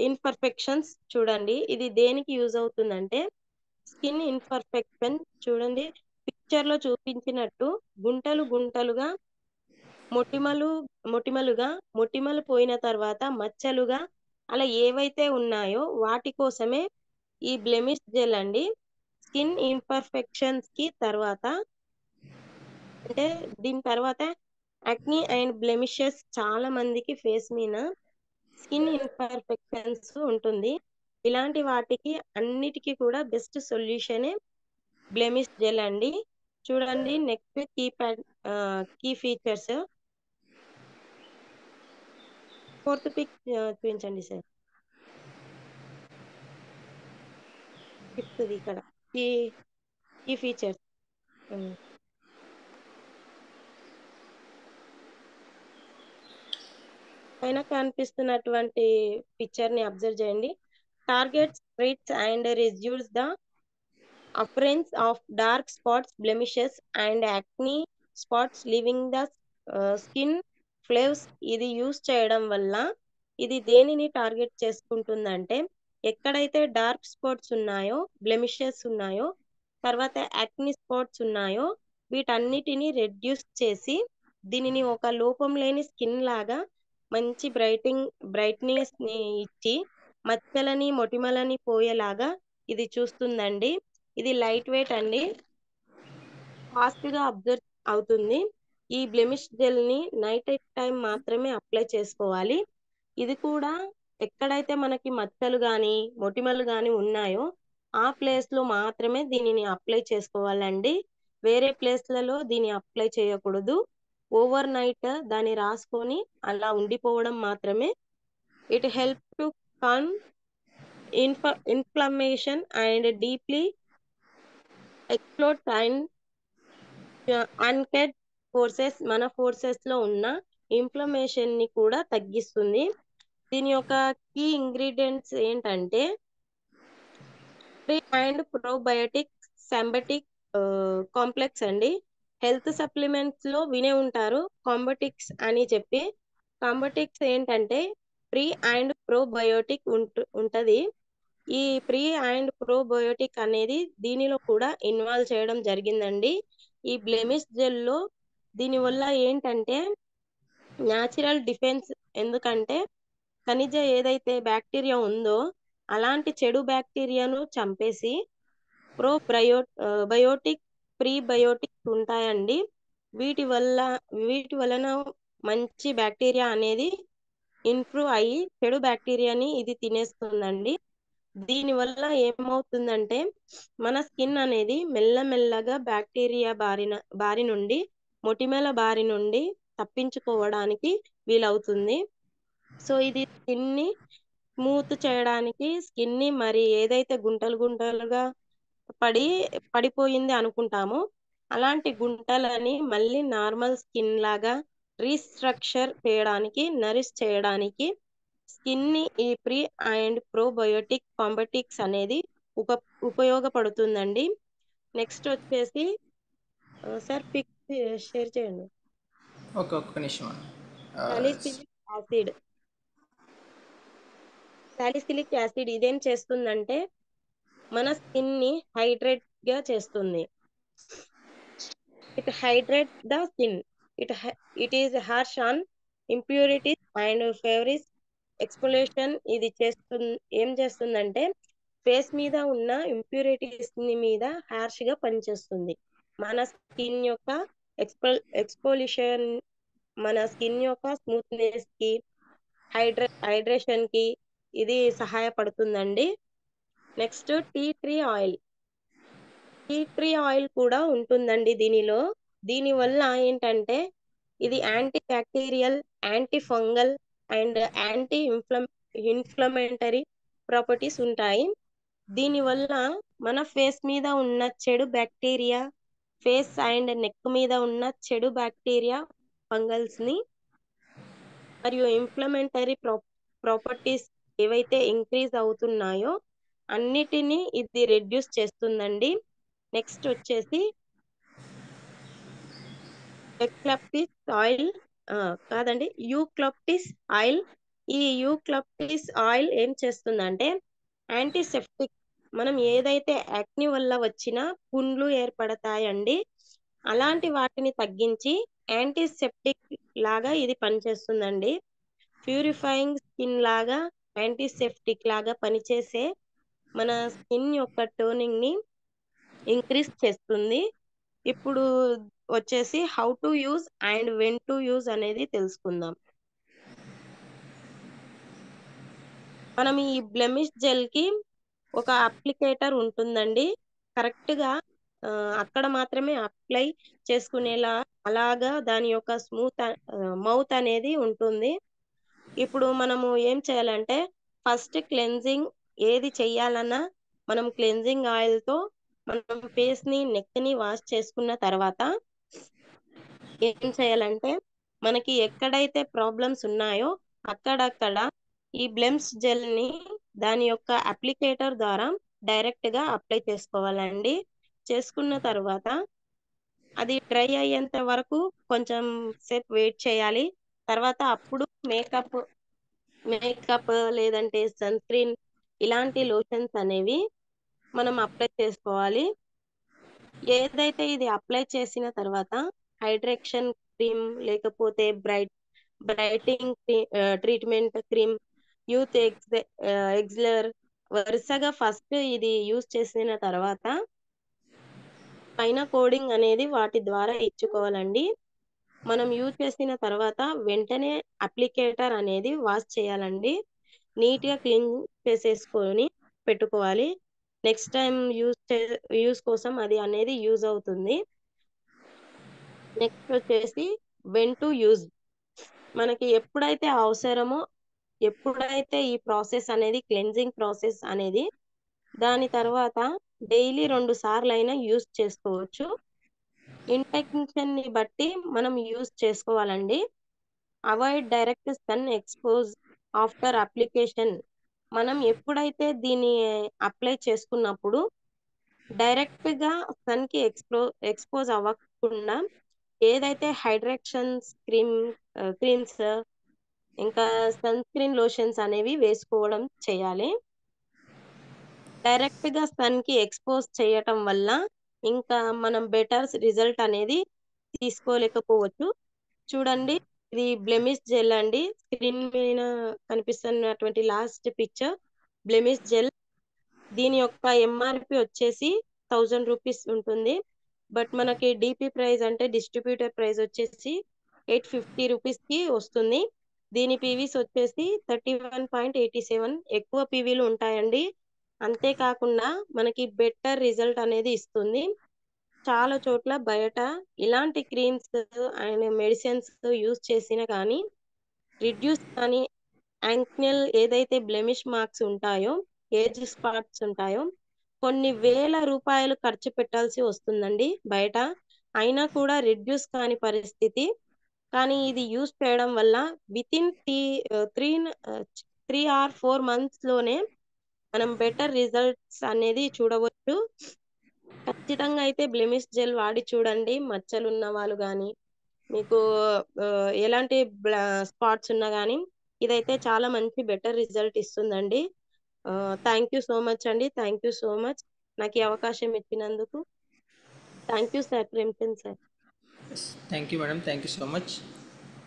imperfections. చూడండి ఇది దేనికి యూజ్ అవుతుందంటే స్కిన్ ఇన్పర్ఫెక్షన్. చూడండి పిక్చర్ లో చూపించినట్టు గుంటలు గుంటలుగా మొటిమలు పోయిన తర్వాత మచ్చలుగా అలా ఏవైతే ఉన్నాయో వాటి కోసమే ఈ బ్లెమిష్ జెల్ అండి. స్కిన్ ఇన్పర్ఫెక్షన్స్ కి తర్వాత అంటే దీని తర్వాత యాక్నీ అండ్ బ్లెమిషెస్ చాలా మందికి ఫేస్ మీద స్కిన్ ఇన్పర్ఫెక్షన్స్ ఉంటుంది. ఇలాంటి వాటికి అన్నిటికీ కూడా బెస్ట్ సొల్యూషనే బ్లెమిష్ జెల్ అండి. చూడండి next key features. Fourth pic చూపించండి సార్. ఫిఫ్త్ది ఇక్కడ కీ ఫీచర్స్. పైన కనిపిస్తున్నటువంటి పిక్చర్ ని అబ్జర్వ్ చేయండి. Targets treats and reduces the appearance of dark spots, blemishes and acne spots leaving the skin flaws. ఇది యూస్ చేయడం వల్ల ఇది దేనిని టార్గెట్ చేసుకుంటుందంటే ఎక్కడైతే డార్క్ స్పాట్స్ ఉన్నాయో, బ్లెమిషెస్ ఉన్నాయో, తర్వాత యాక్ని స్పాట్స్ ఉన్నాయో వీటన్నిటిని రెడ్యూస్ చేసి దీనిని ఒక లోపం లేని స్కిన్ లాగా మంచి బ్రైట్నెస్ ని ఇచ్చి మచ్చలని మొటిమలని పోయేలాగా ఇది చూస్తుందండి. ఇది లైట్ వెయిట్ అండి, ఫాస్ట్ గా అబ్జర్వ్ అవుతుంది. ఈ బ్లెమిష్ జెల్ ని నైట్ టైం మాత్రమే అప్లై చేసుకోవాలి. ఇది కూడా ఎక్కడైతే మనకి మచ్చలు గాని మొటిమలు గాని ఉన్నాయో ఆ ప్లేస్ లో మాత్రమే దీనిని అప్లై చేసుకోవాలండి. వేరే ప్లేస్లలో దీన్ని అప్లై చేయకూడదు. ఓవర్ నైట్ దాన్ని రాసుకొని అలా ఉండిపోవడం మాత్రమే. It help to calm inflammation and deeply explore and unclog forces. మన ఫోర్సెస్ లో ఉన్న ఇన్ఫ్లమేషన్ ని కూడా తగ్గిస్తుంది. దీని యొక్క కీ ఇంగ్రీడియంట్స్ ఏంటంటే pre and probiotic symbiotic complex అండి. హెల్త్ సప్లిమెంట్స్ లో వినే ఉంటారు కాంబటిక్స్ అని చెప్పి. కాంబటిక్స్ ఏంటంటే ప్రీ అండ్ ప్రోబయోటిక్ ఉంటది. ఈ ప్రీ అండ్ ప్రోబయోటిక్ అనేది దీనిలో కూడా ఇన్వాల్వ్ చేయడం జరిగిందండి ఈ బ్లెమిష్ జెల్ లో. దీని వల్ల ఏంటంటే న్యాచురల్ డిఫెన్స్, ఎందుకంటే ఖనిజ ఏదైతే బ్యాక్టీరియా ఉందో అలాంటి చెడు బ్యాక్టీరియాను చంపేసి బయోటిక్ ప్రీబయోటిక్ ఉంటాయండి. వీటి వలన మంచి బ్యాక్టీరియా అనేది ఇంప్రూవ్ అయ్యి చెడు బ్యాక్టీరియాని ఇది తినేస్తుందండి. దీని వల్ల ఏమవుతుందంటే మన స్కిన్ అనేది మెల్లమెల్లగా బ్యాక్టీరియా బారి నుండి మొటిమల బారి నుండి తప్పించుకోవడానికి వీలవుతుంది. సో ఇది స్కిన్ ని స్మూత్ చేయడానికి, స్కిన్ ని మరి ఏదైతే గుంటలుగా పడిపోయింది అనుకుంటామో అలాంటి గుంటలని మళ్ళీ నార్మల్ స్కిన్ లాగా రీస్ట్రక్చర్ చేయడానికి, నరిష్ చేయడానికి స్కిన్ ని ఈ ప్రీ అండ్ ప్రోబయోటిక్ కాంబటిక్స్ అనేది ఉపయోగపడుతుందండి. నెక్స్ట్ వచ్చేసి సార్ పిక్ షేర్ చేయండి. ఒక్క నిమిషం. సాలిసిలిక్ యాసిడ్ ఇదేం చేస్తుందంటే మన స్కిన్ ని హైడ్రేట్ గా చేస్తుంది. It hydrate the skin. It is harsh on impurities and favours exfoliation. ఇది ఏం చేస్తుందంటే ఫేస్ మీద ఉన్న ఇంప్యూరిటీస్ మీద హార్ష్ గా పనిచేస్తుంది. మన స్కిన్ యొక్క ఎక్స్పోలిషన్ మన స్కిన్ యొక్క స్మూత్నెస్ కి హైడ్రేషన్ కి ఇది సహాయపడుతుందండి. Next tea tree oil. Tea tree oil కూడా ఉంటుందండి దీనిలో. దీనివల్ల ఏంటంటే ఇది anti bacterial, anti fungal and anti inflammatory properties ఉంటాయి. దీనివల్ల మన ఫేస్ మీద ఉన్న చెడు బ్యాక్టీరియా, ఫేస్ అండ్ నెక్ మీద ఉన్న చెడు బ్యాక్టీరియా, ఫంగల్స్ ని మరియు ఇన్ఫ్లమేటరీ ప్రాపర్టీస్ ఏవైతే ఇంక్రీజ్ అవుతున్నాయో అన్నిటినీ ఇది రెడ్యూస్ చేస్తుందండి. నెక్స్ట్ వచ్చేసి ఎక్లప్టిస్ ఆయిల్ కాదండి, యూక్లప్టిస్ ఆయిల్. ఈ యూక్లప్టిస్ ఆయిల్ ఏం చేస్తుందంటే యాంటీసెప్టిక్. మనం ఏదైతే యాక్ని వల్ల వచ్చిన పుండ్లు ఏర్పడతాయండి, అలాంటి వాటిని తగ్గించి యాంటీసెప్టిక్ లాగా ఇది పనిచేస్తుందండి. ప్యూరిఫైయింగ్ స్కిన్ లాగా, యాంటీసెప్టిక్ లాగా పనిచేసే మన స్కిన్ యొక్క టోనింగ్ ని ఇంక్రీజ్ చేస్తుంది. ఇప్పుడు వచ్చేసి how to use and when to use అనేది తెలుసుకుందాం. మనం ఈ బ్లెమిష్ జెల్ కి ఒక అప్లికేటర్ ఉంటుందండి. కరెక్ట్ గా అక్కడ మాత్రమే అప్లై చేసుకునేలా అలాగా దాని యొక్క స్మూత్ మౌత్ అనేది ఉంటుంది. ఇప్పుడు మనము ఏం చేయాలంటే ఫస్ట్ క్లెన్జింగ్ ఏది చెయ్యాలన్నా మనం క్లెన్జింగ్ ఆయిల్ తో మనం ఫేస్ ని, నెక్ ని వాష్ చేసుకున్న తర్వాత ఏం చేయాలంటే మనకి ఎక్కడైతే ప్రాబ్లమ్స్ ఉన్నాయో అక్కడక్కడ ఈ బ్లెమ్స్ జెల్ ని దాని యొక్క అప్లికేటర్ ద్వారా డైరెక్ట్ గా అప్లై చేసుకోవాలండి. చేసుకున్న తర్వాత అది డ్రై అయ్యేంత వరకు కొంచెం సేపు వెయిట్ చేయాలి. తర్వాత అప్పుడు మేకప్ లేదంటే సన్ స్క్రీన్ ఇలాంటి లోషన్స్ అనేవి మనం అప్లై చేసుకోవాలి. ఏదైతే ఇది అప్లై చేసిన తర్వాత హైడ్రేషన్ క్రీమ్ లేకపోతే బ్రైటింగ్ ట్రీట్మెంట్ క్రీమ్, యూత్ ఎగ్జలర్ వరుసగా ఫస్ట్ ఇది యూజ్ చేసిన తర్వాత పైన కోడింగ్ అనేది వాటి ద్వారా ఇచ్చుకోవాలండి. మనం యూజ్ చేసిన తర్వాత వెంటనే అప్లికేటర్ అనేది వాష్ చేయాలండి. నీట్ గా క్లీన్ చేసేసుకొని పెట్టుకోవాలి. నెక్స్ట్ టైం యూజ్ కోసం అది అనేది యూజ్ అవుతుంది. నెక్స్ట్ వచ్చేసి వెన్ టు యూజ్. మనకి ఎప్పుడైతే అవసరమో, ఎప్పుడైతే ఈ ప్రాసెస్ అనేది క్లెన్జింగ్ ప్రాసెస్ అనేది దాని తర్వాత డైలీ 2 సార్లైనా యూజ్ చేసుకోవచ్చు. ఇంటెన్షన్ ని బట్టి మనం యూజ్ చేసుకోవాలండి. Avoid direct sun expose after application. మనం ఎప్పుడైతే దీన్ని అప్లై చేసుకున్నప్పుడు డైరెక్ట్ గా సన్ కి ఎక్స్పోజ్ అవ్వకుండా ఏదైతే హైడ్రేషన్స్ క్రీమ్స్ ఇంకా సన్ స్క్రీన్ లోషన్స్ అనేవి వేసుకోవడం చేయాలి. డైరెక్ట్ గా సన్ కి ఎక్స్పోజ్ చేయటం వల్ల ఇంకా మనం బెటర్ రిజల్ట్ అనేది తీసుకోలేకపోవచ్చు. చూడండి, ఇది బ్లెమిష్ జెల్ అండి. స్క్రీన్ మీద కనిపిస్తున్నటువంటి లాస్ట్ పిక్చర్ బ్లెమిష్ జెల్. దీని యొక్క ఎంఆర్పి వచ్చేసి 1000 రూపీస్ ఉంటుంది. బట్ మనకి డిపి ప్రైస్ అంటే డిస్ట్రిబ్యూటర్ ప్రైస్ వచ్చేసి 850 రూపీస్ కి వస్తుంది. దీని పీవీస్ వచ్చేసి 31.87. ఎక్కువ పీవీలు ఉంటాయండి. అంతేకాకుండా మనకి బెటర్ రిజల్ట్ అనేది ఇస్తుంది. చాలా చోట్ల బయట ఇలాంటి క్రీమ్స్ అండ్ మెడిసిన్స్ యూజ్ చేసినా కానీ రిడ్యూస్ కానీ యాంక్నెల్ ఏదైతే బ్లెమిష్ మార్క్స్ ఉంటాయో, ఏజ్ స్పాట్స్ ఉంటాయో కొన్ని వేల రూపాయలు ఖర్చు పెట్టాల్సి వస్తుందండి బయట. అయినా కూడా రిడ్యూస్ కాని పరిస్థితి. కానీ ఇది యూజ్ చేయడం వల్ల వితిన్ 3 or 4 months లోనే మనం బెటర్ రిజల్ట్స్ అనేది చూడవచ్చు. ఖచ్చితంగా అయితే బ్లెమిష్ జెల్ వాడి చూడండి. మచ్చలు ఉన్న వాళ్ళు కానీ, మీకు ఎలాంటి స్పాట్స్ ఉన్నా కానీ ఇదైతే చాలా మంచి బెటర్ రిజల్ట్ ఇస్తుందండి. థ్యాంక్ యూ సో మచ్ అండి. థ్యాంక్ యూ సో మచ్ నాకు ఈ అవకాశం ఇచ్చినందుకు. Thank you sir, Premchand sir. Thank you madam, thank you so much.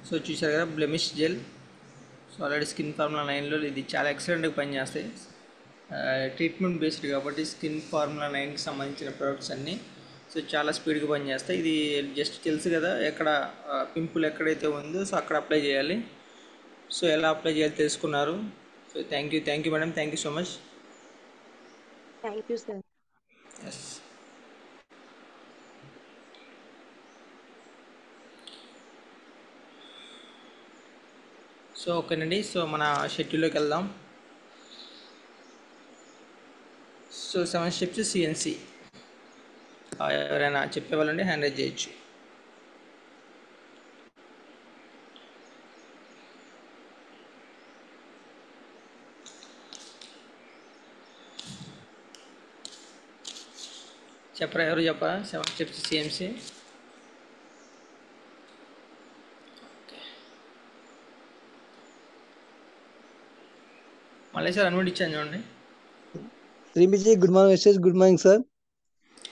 So చూశారు కదా blemish gel. So already skin formula 9లో ఇది చాలా ఎక్సలెంట్గా పనిచేస్తాయి. ట్రీట్మెంట్ బేస్డ్ కాబట్టి స్కిన్ ఫార్ములా 9కి సంబంధించిన ప్రొడక్ట్స్ అన్నీ సో చాలా స్పీడ్గా పనిచేస్తాయి. ఇది జస్ట్ తెలుసు కదా, ఎక్కడ పింపుల్ ఎక్కడైతే ఉందో సో అక్కడ అప్లై చేయాలి. సో ఎలా అప్లై చేయాలి తెలుసుకున్నారు. So thank you madam, thank you so much. Thank you sir. Yes. So ఓకేనండి. సో మన షెడ్యూల్లోకి వెళ్దాం. సో 7 స్టెప్స్ సిఎన్సి ఎవరైనా చెప్పేవాళ్ళండి హ్యాండ్ రైజ్ చేయొచ్చు. చెప్పరా, ఎవరు చెప్పరా 7 స్టెప్స్ సిఎన్సి? మళ్ళీ సార్ అనుమతి ఇచ్చాను చూడండి. శ్రీమిజీ good morning Vishesh. Good morning sir.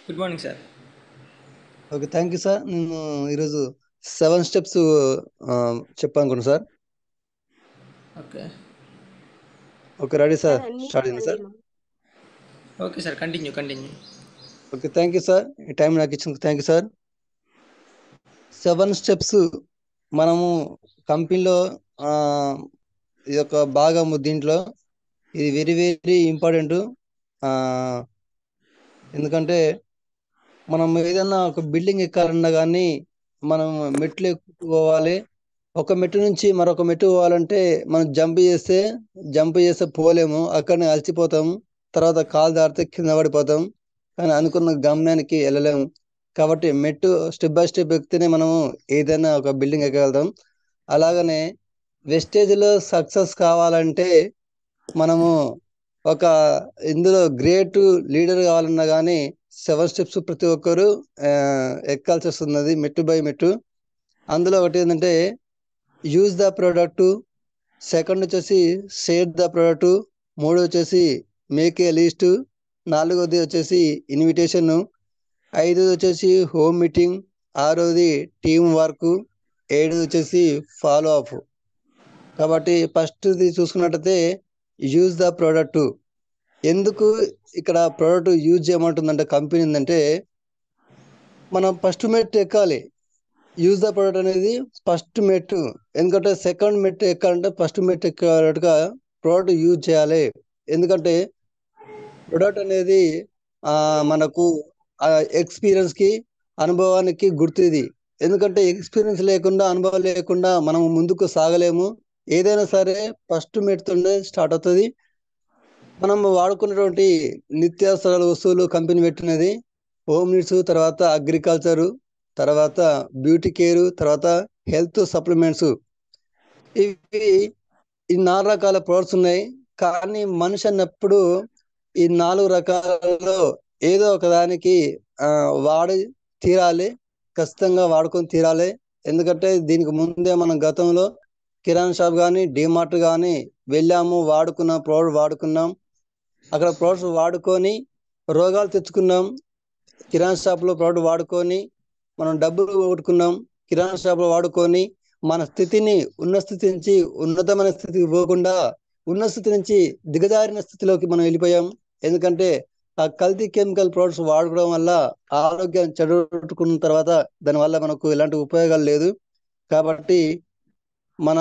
Good morning sir. Okay, thank you sir. నేను ఈరోజు 7 స్టెప్స్ చెప్పాలనుకున్నాను sir. Okay okay, ready sir? Sir అన్ని స్టార్ట్ అయింది sir. Okay sir, continue. Okay, thank you sir. ఈ టైం నాకు ఇచ్చినందుకు థ్యాంక్ యూ సార్. 7 స్టెప్స్ మనము కంపెనీలో ఇది ఒక భాగము. దీంట్లో ఇది వెరీ వెరీ ఇంపార్టెంట్. ఎందుకంటే మనం ఏదైనా ఒక బిల్డింగ్ ఎక్కాలన్నా కానీ మనం మెట్లు ఎక్కుకోవాలి. ఒక మెట్టు నుంచి మరొక మెట్టు పోవాలంటే మనం జంప్ చేస్తే పోలేము, అక్కడనే అలసిపోతాం, తర్వాత కాలు దారితే కింద పడిపోతాం, కానీ అనుకున్న గమ్యానికి వెళ్ళలేము. కాబట్టి మెట్టు స్టెప్ బై స్టెప్ ఎక్కితేనే మనము ఏదైనా ఒక బిల్డింగ్ ఎక్కగలుగుతాం. అలాగనే వెస్టేజ్లో సక్సెస్ కావాలంటే మనము ఒక ఇందులో గ్రేట్ లీడర్ కావాలన్నా కానీ 7 స్టెప్స్ ప్రతి ఒక్కరు ఎక్కాల్సి వస్తున్నది, మెట్టు బై మెట్టు. అందులో ఒకటి ఏంటంటే యూజ్ ద ప్రోడక్ట్, సెకండ్ వచ్చేసి షేర్ ద ప్రోడక్ట్, మూడు వచ్చేసి మేక్ ఏ లిస్ట్, నాలుగోది వచ్చేసి ఇన్విటేషన్, ఐదోది వచ్చేసి హోమ్ మీటింగ్, ఆరోది టీమ్ వర్క్, ఏడోది వచ్చేసి ఫాలో అప్. కాబట్టి ఫస్ట్ది చూసుకున్నట్టయితే యూజ్ ద ప్రోడక్ట్. ఎందుకు ఇక్కడ ప్రోడక్ట్ యూజ్ చేయమంటుందంటే కంపెనీ ఏంటంటే మనం ఫస్ట్ మెట్ ఎక్కాలి. యూజ్ ద ప్రోడక్ట్ అనేది ఫస్ట్ మెట్టు. ఎందుకంటే సెకండ్ మెట్ ఎక్కాలంటే ఫస్ట్ మెట్ ఎక్కేటట్టుగా ప్రోడక్ట్ యూజ్ చేయాలి. ఎందుకంటే ప్రోడక్ట్ అనేది మనకు ఎక్స్పీరియన్స్కి, అనుభవానికి గుర్తు ఇది. ఎందుకంటే ఎక్స్పీరియన్స్ లేకుండా, అనుభవం లేకుండా మనం ముందుకు సాగలేము. ఏదైనా సరే ఫస్ట్ మెట్తోనే స్టార్ట్ అవుతుంది. మనం వాడుకున్నటువంటి నిత్యావసరాల వస్తువులు కంపెనీ పెట్టినది హోమ్ నీడ్స్, తర్వాత అగ్రికల్చరు, తర్వాత బ్యూటీ కేరు, తర్వాత హెల్త్ సప్లిమెంట్స్. ఈ 4 రకాల ప్రొడక్ట్స్ ఉన్నాయి. కానీ మనిషి అన్నప్పుడు ఈ 4 రకాలలో ఏదో ఒక దానికి వాడి తీరాలి, ఖచ్చితంగా వాడుకొని తీరాలి. ఎందుకంటే దీనికి ముందే మనం గతంలో కిరాణా షాప్ కానీ డిమార్ట్ కానీ వెళ్ళాము, ప్రోడక్ట్ వాడుకున్నాం. అక్కడ ప్రోడక్ట్స్ వాడుకొని రోగాలు తెచ్చుకున్నాం. కిరాణా షాప్లో ప్రోడక్ట్ వాడుకొని మనం డబ్బులు కొట్టుకున్నాం. కిరాణా షాప్లో వాడుకొని మన స్థితిని ఉన్న స్థితి నుంచి ఉన్నతమైన స్థితికి పోకుండా ఉన్న స్థితి నుంచి దిగజారిన స్థితిలోకి మనం వెళ్ళిపోయాం. ఎందుకంటే ఆ కల్తీ కెమికల్ ప్రోడక్ట్స్ వాడుకోవడం వల్ల ఆరోగ్యం చెడగొట్టుకున్న తర్వాత దానివల్ల మనకు ఎలాంటి ఉపయోగాలు లేదు. కాబట్టి మన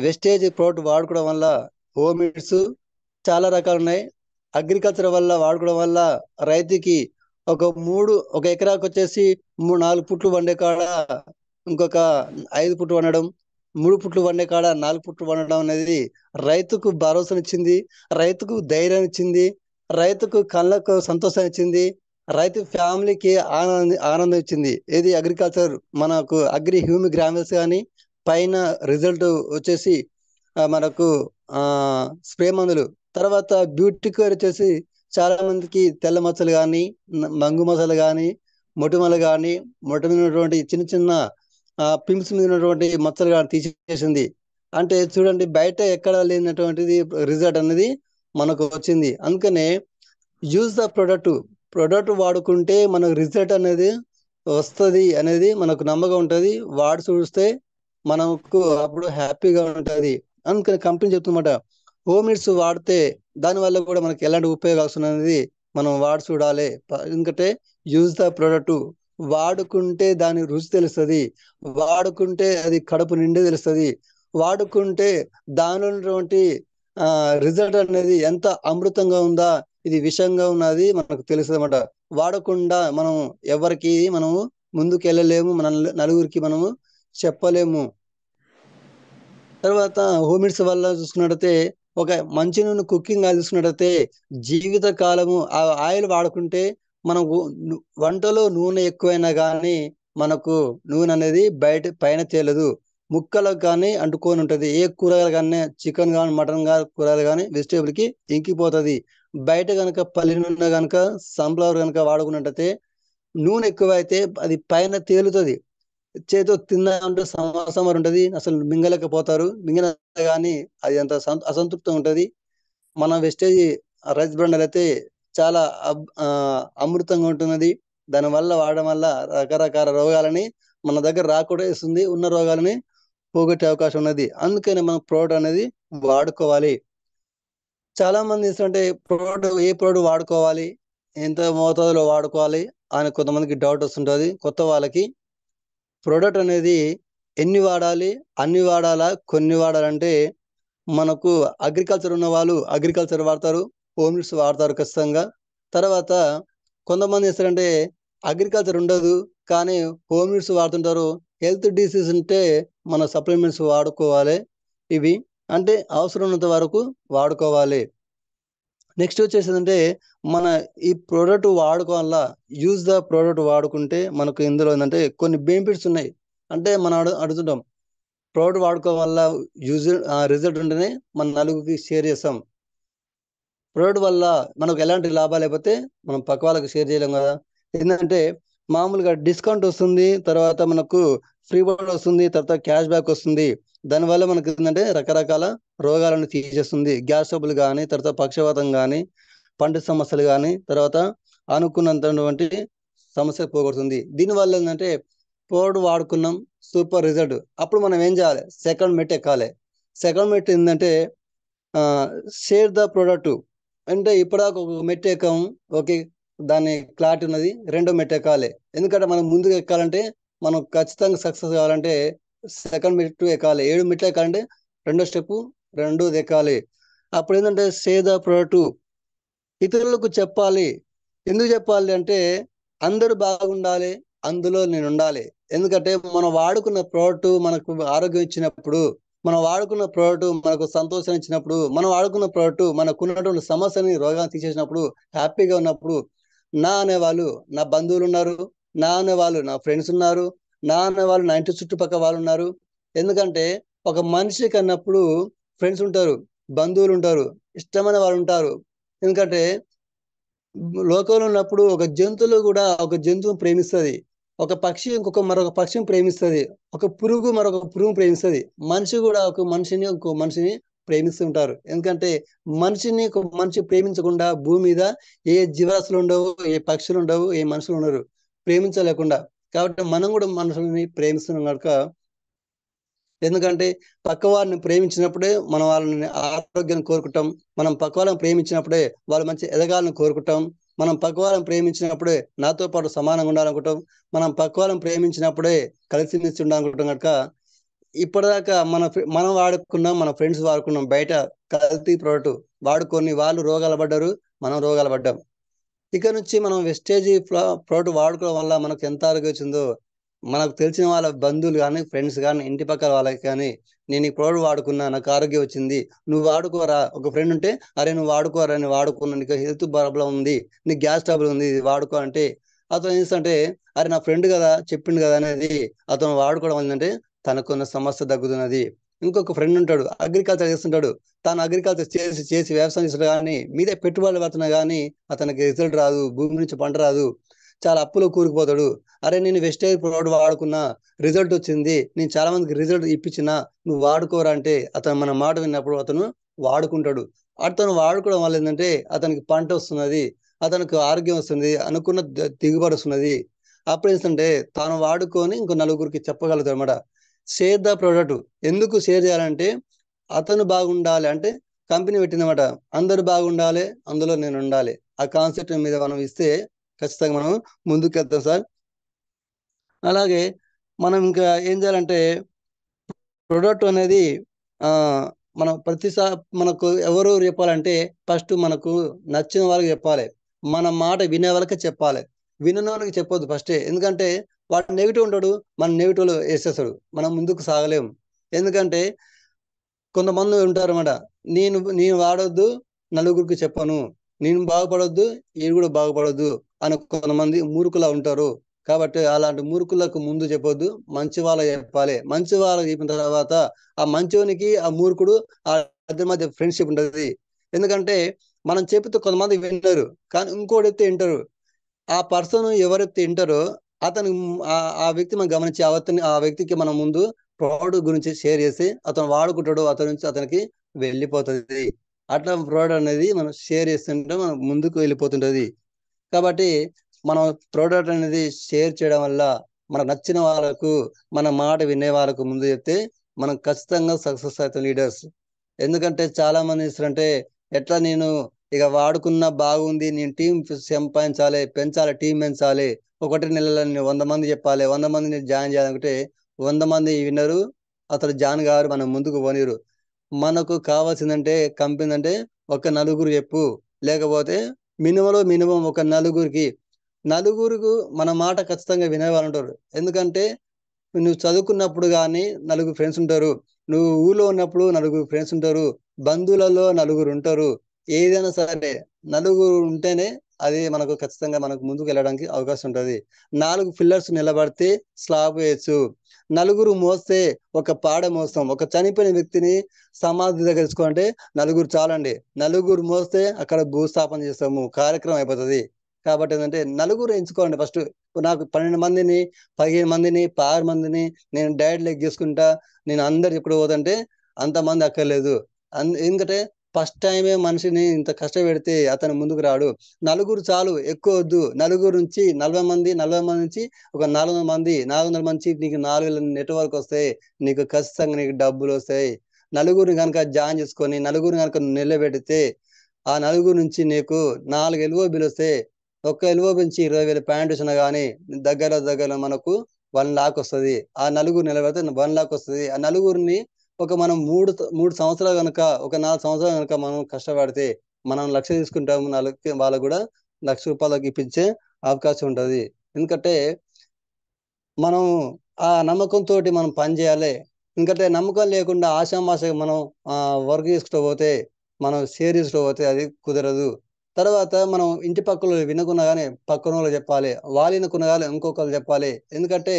వెస్టేజ్ ప్రోడక్ట్ వాడుకోవడం వల్ల హోమ్ నీడ్స్ చాలా రకాలు ఉన్నాయి. అగ్రికల్చర్ వల్ల వాడుకోవడం వల్ల రైతుకి ఒక ఎకరాకు వచ్చేసి 4 పుట్లు వండే కాడ ఇంకొక 5 పుట్లు వండడం, 3 పుట్లు వండే కాడ 4 పుట్లు వండడం అనేది రైతుకు భరోసానిచ్చింది, రైతుకు ధైర్యం ఇచ్చింది, రైతుకు కళ్ళకు సంతోషం ఇచ్చింది, రైతు ఫ్యామిలీకి ఆనందం ఇచ్చింది. ఏది అగ్రికల్చర్ మనకు అగ్రి హ్యూమి గ్రామ్యుల్స్ కానీ పైన రిజల్ట్ వచ్చేసి మనకు స్ప్రే మందులు. తర్వాత బ్యూటీ కేర్ వచ్చేసి చాలా మందికి తెల్ల మచ్చలు కానీ, మంగు మచ్చలు కానీ, మొటిమలు కానీ, మొటి మీద ఉన్నటువంటి చిన్న చిన్న పింప్స్ మీద ఉన్నటువంటి మచ్చలు కానీ తీసేసింది. అంటే చూడండి, బయట ఎక్కడ లేనటువంటిది రిజల్ట్ అనేది మనకు వచ్చింది. అందుకనే యూజ్ ద ప్రోడక్ట్ వాడుకుంటే మనకు రిజల్ట్ అనేది వస్తుంది అనేది మనకు నమ్మకం ఉంటుంది. వాడి చూస్తే మనకు అప్పుడు హ్యాపీగా ఉంటుంది. అందుకని కంపెనీ చెప్తున్నమాట, హోమ్ నీడ్స్ వాడితే దానివల్ల కూడా మనకి ఎలాంటి ఉపయోగాలు వస్తున్నది మనం వాడి చూడాలి. ఎందుకంటే యూజ్ ద ప్రోడక్ట్ వాడుకుంటే దాని రుచి తెలుస్తుంది, వాడుకుంటే అది కడుపు నిండి తెలుస్తుంది, వాడుకుంటే దానిలో ఉన్నటువంటి రిజల్ట్ అనేది ఎంత అమృతంగా ఉందా, ఇది విషంగా ఉన్నది మనకు తెలుసు అనమాట. వాడకుండా మనం ఎవరికి మనము ముందుకు వెళ్ళలేము, మన నలుగురికి మనము చెప్పలేము. తర్వాత హోమిడ్స్ వల్ల చూసుకున్నట్టయితే ఒక మంచి నూనె కుకింగ్ ఆయిల్ చూసుకున్నట్టయితే జీవిత కాలము ఆ ఆయిల్ వాడుకుంటే మనకు వంటలో నూనె ఎక్కువైనా కానీ మనకు నూనె అనేది బయట పైన తేలదు, ముక్కలకు కానీ అంటుకొని ఉంటది. ఏ కూరగాయలు కానీ చికెన్ కానీ మటన్ కానీ కూరగాయలు కానీ వెజిటేబుల్ కి ఇంకిపోతుంది. బయట కనుక పల్లి నూనె కనుక సన్ఫ్లవర్ కనుక వాడుకున్నట్టయితే నూనె ఎక్కువైతే అది పైన తేలుతుంది. చేతితో తిందంటే సంవత్సరం ఉంటది, అసలు మింగలేకపోతారు. మింగిన కానీ అది అంత అసంతృప్తం ఉంటది. మన వెస్టేజ్ రైస్ బ్రాండ్ అయితే చాలా అమృతంగా ఉంటున్నది. దానివల్ల వాడడం వల్ల రకరకాల రోగాలని మన దగ్గర రాకుండా ఇస్తుంది, ఉన్న రోగాలని పోగొట్టే అవకాశం ఉన్నది. అందుకని మనం ప్రోడక్ట్ అనేది వాడుకోవాలి. చాలా మంది ఏంటంటే ఏ ప్రోడక్ట్ వాడుకోవాలి, ఎంత మోతాదులో వాడుకోవాలి అని కొంతమందికి డౌట్ వస్తుంటది. కొత్త వాళ్ళకి ప్రోడక్ట్ అనేది ఎన్ని వాడాలి, అన్ని వాడాలా, కొన్ని వాడాలంటే మనకు అగ్రికల్చర్ ఉన్న వాళ్ళు అగ్రికల్చర్ వాడతారు, హోమ్స్ వాడతారు ఖచ్చితంగా. తర్వాత కొంతమంది ఏంటంటే అగ్రికల్చర్ ఉండదు కానీ హోమ్స్ వాడుతుంటారు. హెల్త్ డిసీజ్ ఉంటే మన సప్లిమెంట్స్ వాడుకోవాలి. ఇవి అంటే అవసరం ఉన్నంత వరకు వాడుకోవాలి. నెక్స్ట్ వచ్చేసిందంటే మన ఈ ప్రోడక్ట్ వాడుకోవాలా, యూజ్ ద ప్రోడక్ట్ వాడుకుంటే మనకు ఇందులో ఏంటంటే కొన్ని బెనిఫిట్స్ ఉన్నాయి. అంటే మనం అడుగుతుంటాం ప్రోడక్ట్ వాడుకోవడం వల్ల రిజల్ట్ ఉంటేనే మన నలుగురికి షేర్ చేస్తాం. ప్రోడక్ట్ వల్ల మనకు ఎలాంటి లాభాలు లేకపోతే మనం పక్క వాళ్ళకి షేర్ చేయలేం కదా. ఏంటంటే మామూలుగా డిస్కౌంట్ వస్తుంది, తర్వాత మనకు ఫ్రీ బోర్డ్ వస్తుంది, తర్వాత క్యాష్ బ్యాక్ వస్తుంది. దానివల్ల మనకు ఏంటంటే రకరకాల రోగాలను తీసేస్తుంది. గ్యాస్ ట్రబుల్ కానీ, తర్వాత పక్షవాతం కానీ, పంట సమస్యలు కానీ, తర్వాత అనుకున్నంతటువంటి సమస్య పోగొడుతుంది. దీనివల్ల ఏంటంటే ప్రోడక్ట్ వాడుకున్నాం, సూపర్ రిజల్ట్. అప్పుడు మనం ఏం చేయాలి, సెకండ్ మెట్ ఎక్కాలి. సెకండ్ మెట్ ఏంటంటే షేర్ ద ప్రోడక్ట్. అంటే ఇప్పటిదాకా ఒక మెట్ ఎక్కాము, ఓకే దాని క్లారిటీ ఉన్నది. రెండో మెట్ ఎక్కాలి. ఎందుకంటే మనం ముందుకు ఎక్కాలంటే మనం ఖచ్చితంగా సక్సెస్ కావాలంటే సెకండ్ మెట్ ఎక్కాలి. 7 మెట్లు ఎక్కాలంటే రెండో స్టెప్ రెండోది ఎక్కాలి. అప్పుడు ఏంటంటే షేర్ ద ప్రోడక్ట్ ఇతరులకు చెప్పాలి. ఎందుకు చెప్పాలి అంటే అందరూ బాగుండాలి, అందులో నేను ఉండాలి. ఎందుకంటే మనం వాడుకున్న ప్రోడక్ట్ మనకు ఆరోగ్యం ఇచ్చినప్పుడు, మనం వాడుకున్న ప్రోడక్ట్ మనకు సంతోషం ఇచ్చినప్పుడు, మనం వాడుకున్న ప్రోడక్ట్ మనకున్నటువంటి సమస్యని రోగాన్ని తీసేసినప్పుడు, హ్యాపీగా ఉన్నప్పుడు నా అనేవాళ్ళు నా బంధువులు ఉన్నారు, నా అనేవాళ్ళు నా ఫ్రెండ్స్ ఉన్నారు, నా అనేవాళ్ళు నా ఇంటి చుట్టుపక్కల వాళ్ళు ఉన్నారు. ఎందుకంటే ఒక మనిషి కన్నప్పుడు ఫ్రెండ్స్ ఉంటారు, బంధువులు ఉంటారు, ఇష్టమైన వాళ్ళు ఉంటారు. ఎందుకంటే లోకంలో ఉన్నప్పుడు ఒక జంతువులు కూడా ఒక జంతువుని ప్రేమిస్తుంది, ఒక పక్షి మరొక పక్షిని ప్రేమిస్తుంది, ఒక పురుగు మరొక పురుగుని ప్రేమిస్తుంది. మనిషి కూడా ఒక మనిషిని ప్రేమిస్తుంటారు. ఎందుకంటే మనిషిని ఒక మనిషి ప్రేమించకుండా భూమి మీద ఏ జీవరాశులు ఉండవు, ఏ పక్షులు ఉండవు, ఏ మనుషులు ఉండరు ప్రేమించలేకుండా. కాబట్టి మనం కూడా మనుషుల్ని ప్రేమిస్తున్నాం కనుక, ఎందుకంటే పక్క వారిని ప్రేమించినప్పుడే మనం వాళ్ళని ఆరోగ్యాన్ని కోరుకుంటాం, మనం పక్క వాళ్ళని ప్రేమించినప్పుడే వాళ్ళు మంచి ఎదగాలని కోరుకుంటాం, మనం పక్క వాళ్ళని ప్రేమించినప్పుడే నాతో పాటు సమానంగా ఉండాలనుకుంటాం, మనం పక్క వాళ్ళని ప్రేమించినప్పుడే కలిసిమెలిసి ఉండాలనుకుంటాం. కనుక ఇప్పటిదాకా మనం వాడుకున్నాం, మన ఫ్రెండ్స్ వాడుకున్నాం, బయట కల్తీ ప్రోడక్ట్ వాడుకొని వాళ్ళు రోగాలు పడ్డారు, మనం రోగాలు పడ్డాం. ఇక నుంచి మనం వెస్టేజ్ ప్రోడక్ట్ వాడుకోవడం వల్ల మనకు ఎంత ఆరోగ్యం వచ్చిందో, మనకు తెలిసిన వాళ్ళ బంధువులు కానీ, ఫ్రెండ్స్ కానీ, ఇంటి పక్కల వాళ్ళకి కానీ, నేను ఈ ప్రోడక్ట్ వాడుకున్నా నాకు ఆరోగ్యం వచ్చింది, నువ్వు వాడుకోరా. ఒక ఫ్రెండ్ ఉంటే అరే నువ్వు వాడుకోరా, నేను వాడుకున్నా, నీకు హెల్త్ ప్రాబ్లం ఉంది, నీకు గ్యాస్ ట్రబుల్ ఉంది, ఇది వాడుకో అంటే అతను ఏంటంటే అరే నా ఫ్రెండ్ కదా చెప్పిండు కదా అనేది అతను వాడుకోవడం ఏంటంటే తనకున్న సమస్య తగ్గుతున్నది. ఇంకొక ఫ్రెండ్ ఉంటాడు, అగ్రికల్చర్ చేస్తుంటాడు, తాను అగ్రికల్చర్ చేసి వ్యవసాయం చేస్తాడు, కానీ మీదే పెట్టుబడులు పడుతున్నా కానీ అతనికి రిజల్ట్ రాదు, భూమి నుంచి పంట రాదు, చాలా అప్పులో కూరుకుపోతాడు. అరే నేను వెస్టేజ్ ప్రోడక్ట్ వాడుకున్నా, రిజల్ట్ వచ్చింది, నేను చాలా మందికి రిజల్ట్ ఇప్పించినా, నువ్వు వాడుకోరా అంటే అతను మన మాట విన్నప్పుడు అతను వాడుకుంటాడు. అతను వాడుకోవడం వల్ల ఏంటంటే అతనికి పంట వస్తున్నది, అతనికి ఆరోగ్యం వస్తుంది, అనుకున్న దిగుబడి వస్తున్నది. అప్పుడు ఏంటంటే తాను వాడుకొని ఇంకో నలుగురికి చెప్పగలుగుతాడు అనమాట. Share the product. ఎందుకు షేర్ చేయాలంటే అతను బాగుండాలి, అంటే కంపెనీ పెట్టిందన్నమాట, అందరు బాగుండాలి, అందులో నేను ఉండాలి. ఆ కాన్సెప్ట్ మీద మనం ఇస్తే ఖచ్చితంగా మనం ముందుకు వెళ్తాం సార్. అలాగే మనం ఇంకా ఏం చేయాలంటే ప్రొడక్ట్ అనేది మనం మనకు ఎవరు చెప్పాలంటే ఫస్ట్ మనకు నచ్చిన వాళ్ళకి చెప్పాలి, మన మాట వినే వాళ్ళకి చెప్పాలి, వినని వాళ్ళకి చెప్పొద్దు ఫస్టే. ఎందుకంటే వాడు నెగిటివ్ ఉంటాడు, మన నెగిటివ్ వేసేస్తాడు, మనం ముందుకు సాగలేము. ఎందుకంటే కొంతమంది ఉంటారు అన్నమాట, నేను వాడొద్దు, నలుగురికి చెప్పను, నేను బాగుపడొద్దు, ఈడు కూడా బాగుపడొద్దు అని కొంతమంది మూర్ఖులా ఉంటారు. కాబట్టి అలాంటి మూర్ఖులకు ముందు చెప్పొద్దు, మంచి వాళ్ళకి చెప్పాలి. మంచి వాళ్ళకి చెప్పిన తర్వాత ఆ మంచోనికి ఆ మూర్ఖుడు ఆ ఇద్దరి మధ్య ఫ్రెండ్షిప్ ఉంటుంది. ఎందుకంటే మనం చెప్తే కొంతమంది వింటారు, కానీ ఇంకోటి చెప్తే వింటారు. ఆ పర్సన్ ఎవరైతే వింటారో అతను ఆ వ్యక్తి మనం గమనించి ఆ వ్యక్తికి మనం ముందు ప్రోడక్ట్ గురించి షేర్ చేసి అతను వాడుకుంటాడు, అతని నుంచి అతనికి వెళ్ళిపోతుంది. అట్లా ప్రోడక్ట్ అనేది మనం షేర్ చేస్తుంటే మనం ముందుకు వెళ్ళిపోతుంటది. కాబట్టి మనం ప్రోడక్ట్ అనేది షేర్ చేయడం వల్ల మనకు నచ్చిన వాళ్ళకు, మన మాట వినే వాళ్ళకు ముందు చెప్తే మనం ఖచ్చితంగా సక్సెస్ అవుతాం లీడర్స్. ఎందుకంటే చాలా మంది అంటే ఎట్లా నేను ఇక వాడుకున్న బాగుంది, నేను టీం సంపాదించాలి, పెంచాలి, టీం పెంచాలి, 1 నెలలో నేను 100 మంది చెప్పాలి, 100 మందిని జాయిన్ చేయాలంటే 100 మంది వినరు, అతను జాయిన్ గారు, మనం ముందుకు పోనీరు. మనకు కావాల్సిందంటే కంపెనీ అంటే ఒక నలుగురు చెప్పు, లేకపోతే మినిమం ఒక నలుగురికి మన మాట ఖచ్చితంగా వినేవాళ్ళు ఉంటారు. ఎందుకంటే నువ్వు చదువుకున్నప్పుడు కానీ నలుగురు ఫ్రెండ్స్ ఉంటారు, నువ్వు ఊళ్ళో ఉన్నప్పుడు నలుగురు ఫ్రెండ్స్ ఉంటారు, బంధువులలో నలుగురు ఉంటారు. ఏదైనా సరే నలుగురు ఉంటేనే అది మనకు ఖచ్చితంగా మనకు ముందుకు వెళ్ళడానికి అవకాశం ఉంటుంది. 4 పిల్లర్స్ నిలబడితే స్లాబ్ వేయచ్చు, నలుగురు మోస్తే ఒక పాడ మోస్తాం. ఒక చనిపోయిన వ్యక్తిని సమాధి దగ్గర తెచ్చుకోవాలంటే నలుగురు చాలండి, నలుగురు మోస్తే అక్కడ భూస్థాపన చేస్తాము, కార్యక్రమం అయిపోతుంది. కాబట్టి ఏంటంటే నలుగురు ఎంచుకోండి ఫస్ట్. నాకు 12 మందిని, 15 మందిని, 16 మందిని నేను డైరెక్ట్ లెగ్ చేసుకుంటా, నేను అందరు ఇప్పుడు పోదంటే అంతమంది అక్కర్లేదు. ఎందుకంటే ఫస్ట్ టైమే మనిషిని ఇంత కష్టపెడితే అతను ముందుకు రాడు. నలుగురు చాలు, ఎక్కువ వద్దు. నలుగురు నుంచి 40 మంది, 40 మంది నుంచి ఒక 400 మంది, 400 మంది నీకు 4,000 నెట్వర్క్ వస్తాయి, నీకు ఖచ్చితంగా నీకు డబ్బులు వస్తాయి. నలుగురిని కనుక జాయిన్ చేసుకొని నలుగురిని కనుక నిలబెడితే ఆ నలుగురు నుంచి నీకు 4 ఎల్ఓబీలు వస్తాయి. ఒక్క ఎల్ఓబి నుంచి 20,000 ప్యాంట్ వచ్చినా కానీ దగ్గర మనకు 1 లాక్ వస్తుంది. ఆ నలుగురు నిలబడితే 1 లాక్ వస్తుంది. ఆ నలుగురిని ఒక మనం 3 సంవత్సరాలు కనుక, ఒక 4 సంవత్సరాలు కనుక మనం కష్టపడితే మనం 1,00,000 తీసుకుంటాము, వాళ్ళకు కూడా 1,00,000 రూపాయలకి ఇప్పించే అవకాశం ఉంటుంది. ఎందుకంటే మనం ఆ నమ్మకంతో మనం పని చేయాలి. ఎందుకంటే నమ్మకం లేకుండా ఆషామాషగా మనం వర్క్ చేసుకుంటూ పోతే, మనం షేర్ చేసుకుంటూ పోతే అది కుదరదు. తర్వాత మనం ఇంటి పక్కన వినకున్నా కానీ పక్కన వాళ్ళు చెప్పాలి, వాళ్ళు వినకున్నా కానీ ఇంకొకరు చెప్పాలి. ఎందుకంటే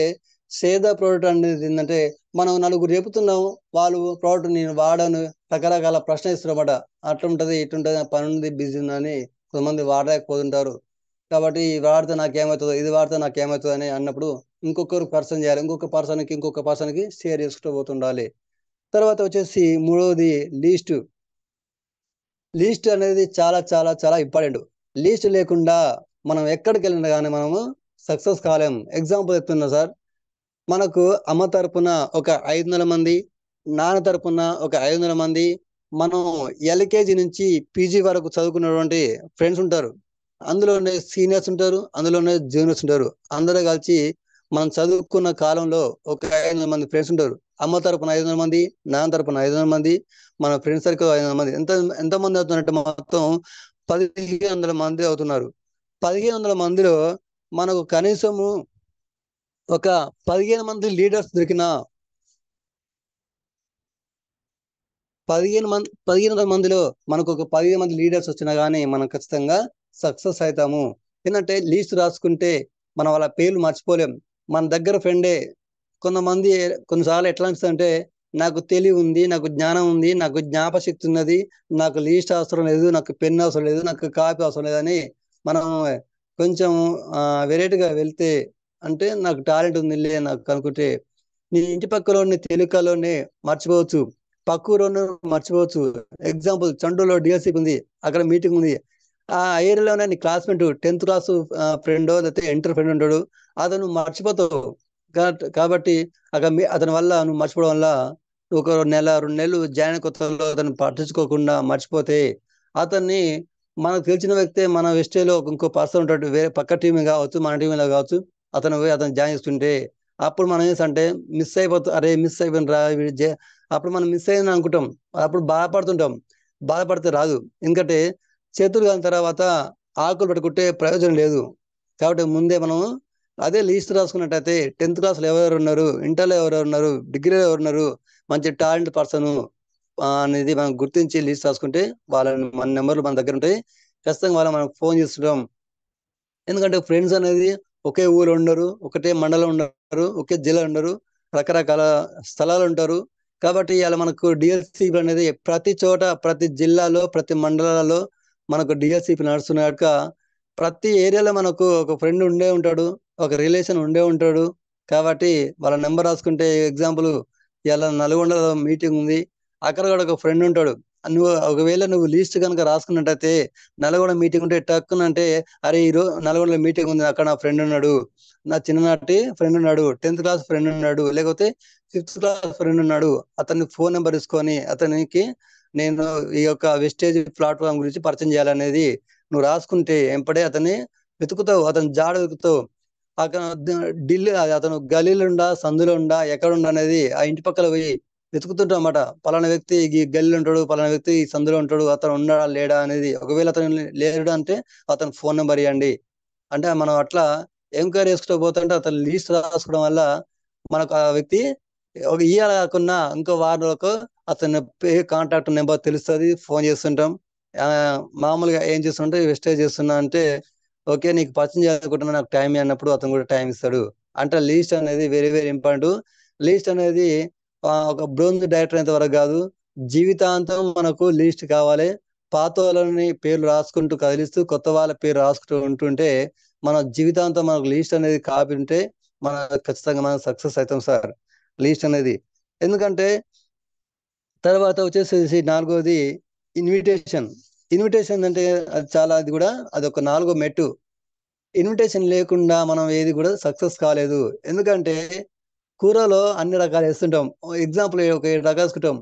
సేదా ప్రోడక్ట్ అనేది ఏంటంటే మనం నలుగురు చెబుతున్నాము, వాళ్ళు ప్రోడక్ట్ నేను వాడను రకరకాల ప్రశ్న ఇస్తున్నమాట, అట్లుంటది ఇట్లుంటది, పని ఉంది, బిజీ ఉందని కొంతమంది వాడలేకపోతుంటారు. కాబట్టి వాడితే నాకేమవుతుందో, ఇది వాడితే నాకేమవుతుంది అని అన్నప్పుడు ఇంకొక పర్సన్ చేయాలి, ఇంకొక పర్సన్కి షేర్ చేసుకుంటూ పోతుండాలి. తర్వాత వచ్చేసి మూడవది లీస్ట్ అనేది చాలా చాలా చాలా ఇంపార్టెంట్. లీస్ట్ లేకుండా మనం ఎక్కడికి వెళ్ళినా కానీ మనము సక్సెస్ కాలేము. ఎగ్జాంపుల్ చెప్తున్నా సార్, మనకు అమ్మ తరపున ఒక 500 మంది, నాన్న తరపున ఒక 500 మంది, మనం ఎల్కేజీ నుంచి పీజీ వరకు చదువుకున్నటువంటి ఫ్రెండ్స్ ఉంటారు. అందులోనే సీనియర్స్ ఉంటారు, అందులోనే జూనియర్స్ ఉంటారు. అందరూ కలిసి మనం చదువుకున్న కాలంలో ఒక 500 మంది ఫ్రెండ్స్ ఉంటారు. అమ్మ తరపున 500 మంది, నాన్న తరపున 500 మంది, మన ఫ్రెండ్స్ సర్కిల్ 500 మంది. ఎంతమంది అవుతున్నారంటే మొత్తం 1,500 మంది అవుతున్నారు. 1,500 మందిలో మనకు కనీసము ఒక 15 మంది లీడర్స్ దొరికిన 15 మందిలో మనకు ఒక 15 మంది లీడర్స్ వచ్చినా కానీ మనం ఖచ్చితంగా సక్సెస్ అవుతాము. ఏంటంటే లీస్ట్ రాసుకుంటే మనం వాళ్ళ పేర్లు మర్చిపోలేం. మన దగ్గర ఫ్రెండే కొంతమంది కొన్నిసార్లు ఎట్లా అనిపిస్తుందంటే నాకు తెలివి ఉంది, నాకు జ్ఞానం ఉంది, నాకు జ్ఞాపశక్తి ఉన్నది, నాకు లీస్ట్ అవసరం లేదు, నాకు పెన్ అవసరం లేదు, నాకు కాపీ అవసరం లేదని మనం కొంచెం వెరైటీగా వెళ్తే, అంటే నాకు టాలెంట్ ఉంది నాకు అనుకుంటే నీ ఇంటి పక్కలోని తెలుగులోనే మర్చిపోవచ్చు, పక్కూరును మర్చిపోవచ్చు. ఎగ్జాంపుల్ చండూలో డిఎస్సి ఉంది, అక్కడ మీటింగ్ ఉంది, ఆ ఏరియాలోనే నీ క్లాస్మేట్ 10th క్లాస్ ఫ్రెండ్ లేకపోతే ఇంటర్ ఫ్రెండ్ ఉంటాడు, అతను మర్చిపోతావు. కాబట్టి అతని వల్ల నువ్వు మర్చిపోవడం వల్ల ఒక 1-2 నెలలు జాయిన్ కొత్తలో అతను పట్టించుకోకుండా మర్చిపోతే అతన్ని మనకు తెలిసిన వ్యక్తే మన వెస్టేలో ఇంకో పర్సన్ ఉంటాడు, వేరే పక్క టీం కావచ్చు, మన టీంలో కావచ్చు, అతను జాయిన్ చేస్తుంటే అప్పుడు మనం ఏంటంటే మిస్ అయిపోతాం. అరే మిస్ అయిపోయిన రా, అప్పుడు మనం మిస్ అయిందని అనుకుంటాం, అప్పుడు బాధపడుతుంటాం. బాధపడితే రాదు, ఎందుకంటే చేతులు కాని తర్వాత ఆకులు పెట్టుకుంటే ప్రయోజనం లేదు. కాబట్టి ముందే మనం అదే లిస్ట్ రాసుకున్నట్టయితే 10th క్లాస్లో ఎవరెవరు ఉన్నారు, ఇంటర్లో ఎవరెవరు ఉన్నారు, డిగ్రీలో ఎవరు ఉన్నారు, మంచి టాలెంట్ పర్సన్ అనేది మనం గుర్తించి లిస్ట్ రాసుకుంటే మన నెంబర్లు మన దగ్గర ఉంటాయి. ఖచ్చితంగా మనం ఫోన్ చేస్తుంటాం. ఎందుకంటే ఫ్రెండ్స్ అనేది ఒకే ఊరు ఉండరు, ఒకటే మండలం ఉండరు, ఒకే జిల్లా ఉండరు, రకరకాల స్థలాలు ఉంటారు. కాబట్టి ఇలా మనకు డిఎస్సిపి అనేది ప్రతి చోట, ప్రతి జిల్లాలో, ప్రతి మండలాల్లో మనకు డిఎస్సిపి నడుస్తున్నాక ప్రతి ఏరియాలో మనకు ఒక ఫ్రెండ్ ఉండే ఉంటాడు, ఒక రిలేషన్ ఉండే ఉంటాడు. కాబట్టి వాళ్ళ నెంబర్ రాసుకుంటే ఎగ్జాంపుల్ ఇలా నల్గొండలో మీటింగ్ ఉంది, అక్కడ కూడా ఒక ఫ్రెండ్ ఉంటాడు. ఒకవేళ నువ్వు లిస్ట్ కనుక రాసుకున్నట్టయితే నల్గొండ మీటింగ్ ఉంటే టక్కునంటే అరే ఈరోజు నల్గొండలో మీటింగ్ ఉంది, అక్కడ నా ఫ్రెండ్ ఉన్నాడు, నా చిన్ననాటి ఫ్రెండ్ ఉన్నాడు, 10th క్లాస్ ఫ్రెండ్ ఉన్నాడు, లేకపోతే 5th క్లాస్ ఫ్రెండ్ ఉన్నాడు, అతన్ని ఫోన్ నెంబర్ తీసుకొని అతనికి నేను ఈ యొక్క వెస్టేజ్ ప్లాట్ఫామ్ గురించి పరిచయం చేయాలనేది నువ్వు రాసుకుంటే ఎంపడే అతన్ని వెతుకుతావు, అతని జాడ వెతుకుతావు. అతను ఢిల్లీ అతను గలీలో ఉండా, సందులో ఉండా, ఎక్కడ ఉండా అనేది ఆ ఇంటి పక్కల పోయి వెతుకుతుంటాం అన్నమాట. పలానా వ్యక్తి ఈ గల్లీలో ఉంటాడు, పలానా వ్యక్తి ఈ సందులో ఉంటాడు, అతను ఉన్నాడా లేడా అనేది. ఒకవేళ అతను లేడు అంటే అతను ఫోన్ నెంబర్ ఇవ్వండి అంటే మనం అట్లా ఎంక్వైరీ చేసుకుంటూ పోతుంటే అతను లిస్ట్ రాసుకోవడం వల్ల మనకు ఆ వ్యక్తి ఒక ఇయర్ కాకుండా ఇంకో వారంలో అతని కాంటాక్ట్ నెంబర్ తెలుస్తుంది, ఫోన్ చేస్తుంటాం. మామూలుగా ఏం చేస్తుంటే వెస్టేజ్ చేస్తున్నా అంటే ఓకే నీకు పరిచయం చేసుకుంటున్నా, నాకు టైం అన్నప్పుడు అతను కూడా టైం ఇస్తాడు. అంటే లిస్ట్ అనేది వెరీ వెరీ ఇంపార్టెంట్. లిస్ట్ అనేది ఒక బ్రోంజ్ డైరెక్టర్ అయినంత వరకు కాదు, జీవితాంతం మనకు లిస్ట్ కావాలి. పాత వాళ్ళని పేర్లు రాసుకుంటూ కదిలిస్తూ కొత్త వాళ్ళ పేరు రాసుకుంటూ ఉంటుంటే మన జీవితాంతం మనకు లిస్ట్ అనేది కాపీ ఉంటే మన ఖచ్చితంగా మనం సక్సెస్ అవుతాం సార్ లిస్ట్ అనేది. ఎందుకంటే తర్వాత వచ్చేసేసి 4వది ఇన్విటేషన్. ఇన్విటేషన్ అంటే అది కూడా అదొక 4వ మెట్టు. ఇన్విటేషన్ లేకుండా మనం ఏది కూడా సక్సెస్ కాలేదు. ఎందుకంటే కూరలో అన్ని రకాలు వేస్తుంటాం, ఎగ్జాంపుల్ ఒక 7 రకాలు వేసుకుంటాం,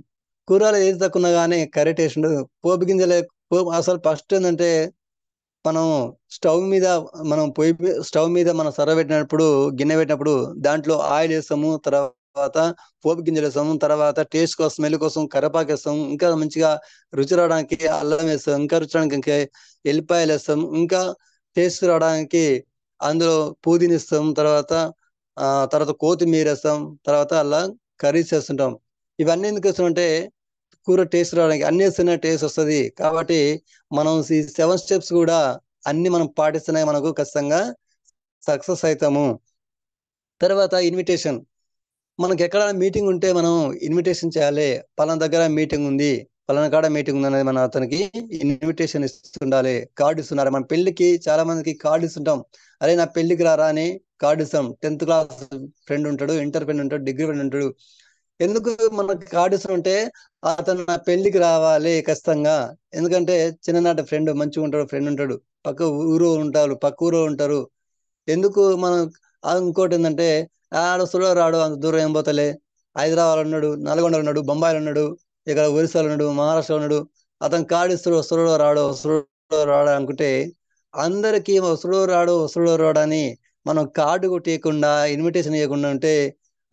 కూరలో ఏది తక్కువ కానీ కర్రీ టేస్ట్ ఉండదు. పోపు గింజలు అసలు ఫస్ట్ ఏంటంటే మనం స్టవ్ మీద మనం సర్వ పెట్టినప్పుడు, గిన్నె పెట్టినప్పుడు దాంట్లో ఆయిల్ వేస్తాము, తర్వాత పోపు గింజలు వేస్తాము, తర్వాత టేస్ట్ కోసం స్మెల్ కోసం కరివేపాకు వేస్తాము, ఇంకా మంచిగా రుచి రావడానికి అల్లం వేస్తాం, ఇంకా రుచి రావడానికి ఇంకా ఎల్లిపాయలు వేస్తాం, ఇంకా టేస్ట్ రావడానికి అందులో పుదీనా ఇస్తాం, తర్వాత కొత్తిమీర వేస్తాం, తర్వాత అలా కర్రీస్ వేస్తుంటాం. ఇవన్నీ ఎందుకు వేస్తామంటే కూర టేస్ట్ రావడానికి, అన్ని వేస్తేనే టేస్ట్ వస్తుంది. కాబట్టి మనం ఈ 7 స్టెప్స్ కూడా అన్ని మనం పాటిస్తేనే మనకు ఖచ్చితంగా సక్సెస్ అవుతాము. తర్వాత ఇన్విటేషన్. మనకి ఎక్కడ మీటింగ్ ఉంటే మనం ఇన్విటేషన్ చేయాలి, పలానా దగ్గర మీటింగ్ ఉంది, పలానా కాడ మీటింగ్ ఉంది అనేది మనం అతనికి ఇన్విటేషన్ ఇస్తుండాలి. కార్డు ఇస్తున్నారు, మన పెళ్లికి చాలా మందికి కార్డు ఇస్తుంటాం, అరే నా పెళ్లికి రారా అని కార్డు ఇస్తాం. 10th క్లాస్ ఫ్రెండ్ ఉంటాడు, ఇంటర్ ఫ్రెండ్ ఉంటాడు, డిగ్రీ ఫ్రెండ్ ఉంటాడు. ఎందుకు మనకి కార్డు ఇస్తుంటే అతను నా పెళ్లికి రావాలి ఖచ్చితంగా. ఎందుకంటే చిన్ననాటి ఫ్రెండ్ మంచిగా ఉంటాడు, ఫ్రెండ్ ఉంటాడు, పక్క ఊరు ఉంటారు. ఎందుకు మనం ఇంకోటి ఏంటంటే ఆడ రాడు, అంత దూరం ఏం పోతలే, హైదరాబాద్ ఉన్నాడు, నల్గొండ ఉన్నాడు, బొంబాయిలో ఉన్నాడు, ఇక్కడ ఒరిస్సాలో ఉన్నాడు, మహారాష్ట్రలో ఉన్నాడు, అతను కార్డు ఇస్తాడు, వస్తుడో రాడు అనుకుంటే అందరికీ వస్తుడో రాడు అని మనం కార్డు కొట్టేయకుండా ఇన్విటేషన్ ఇవ్వకుండా ఉంటే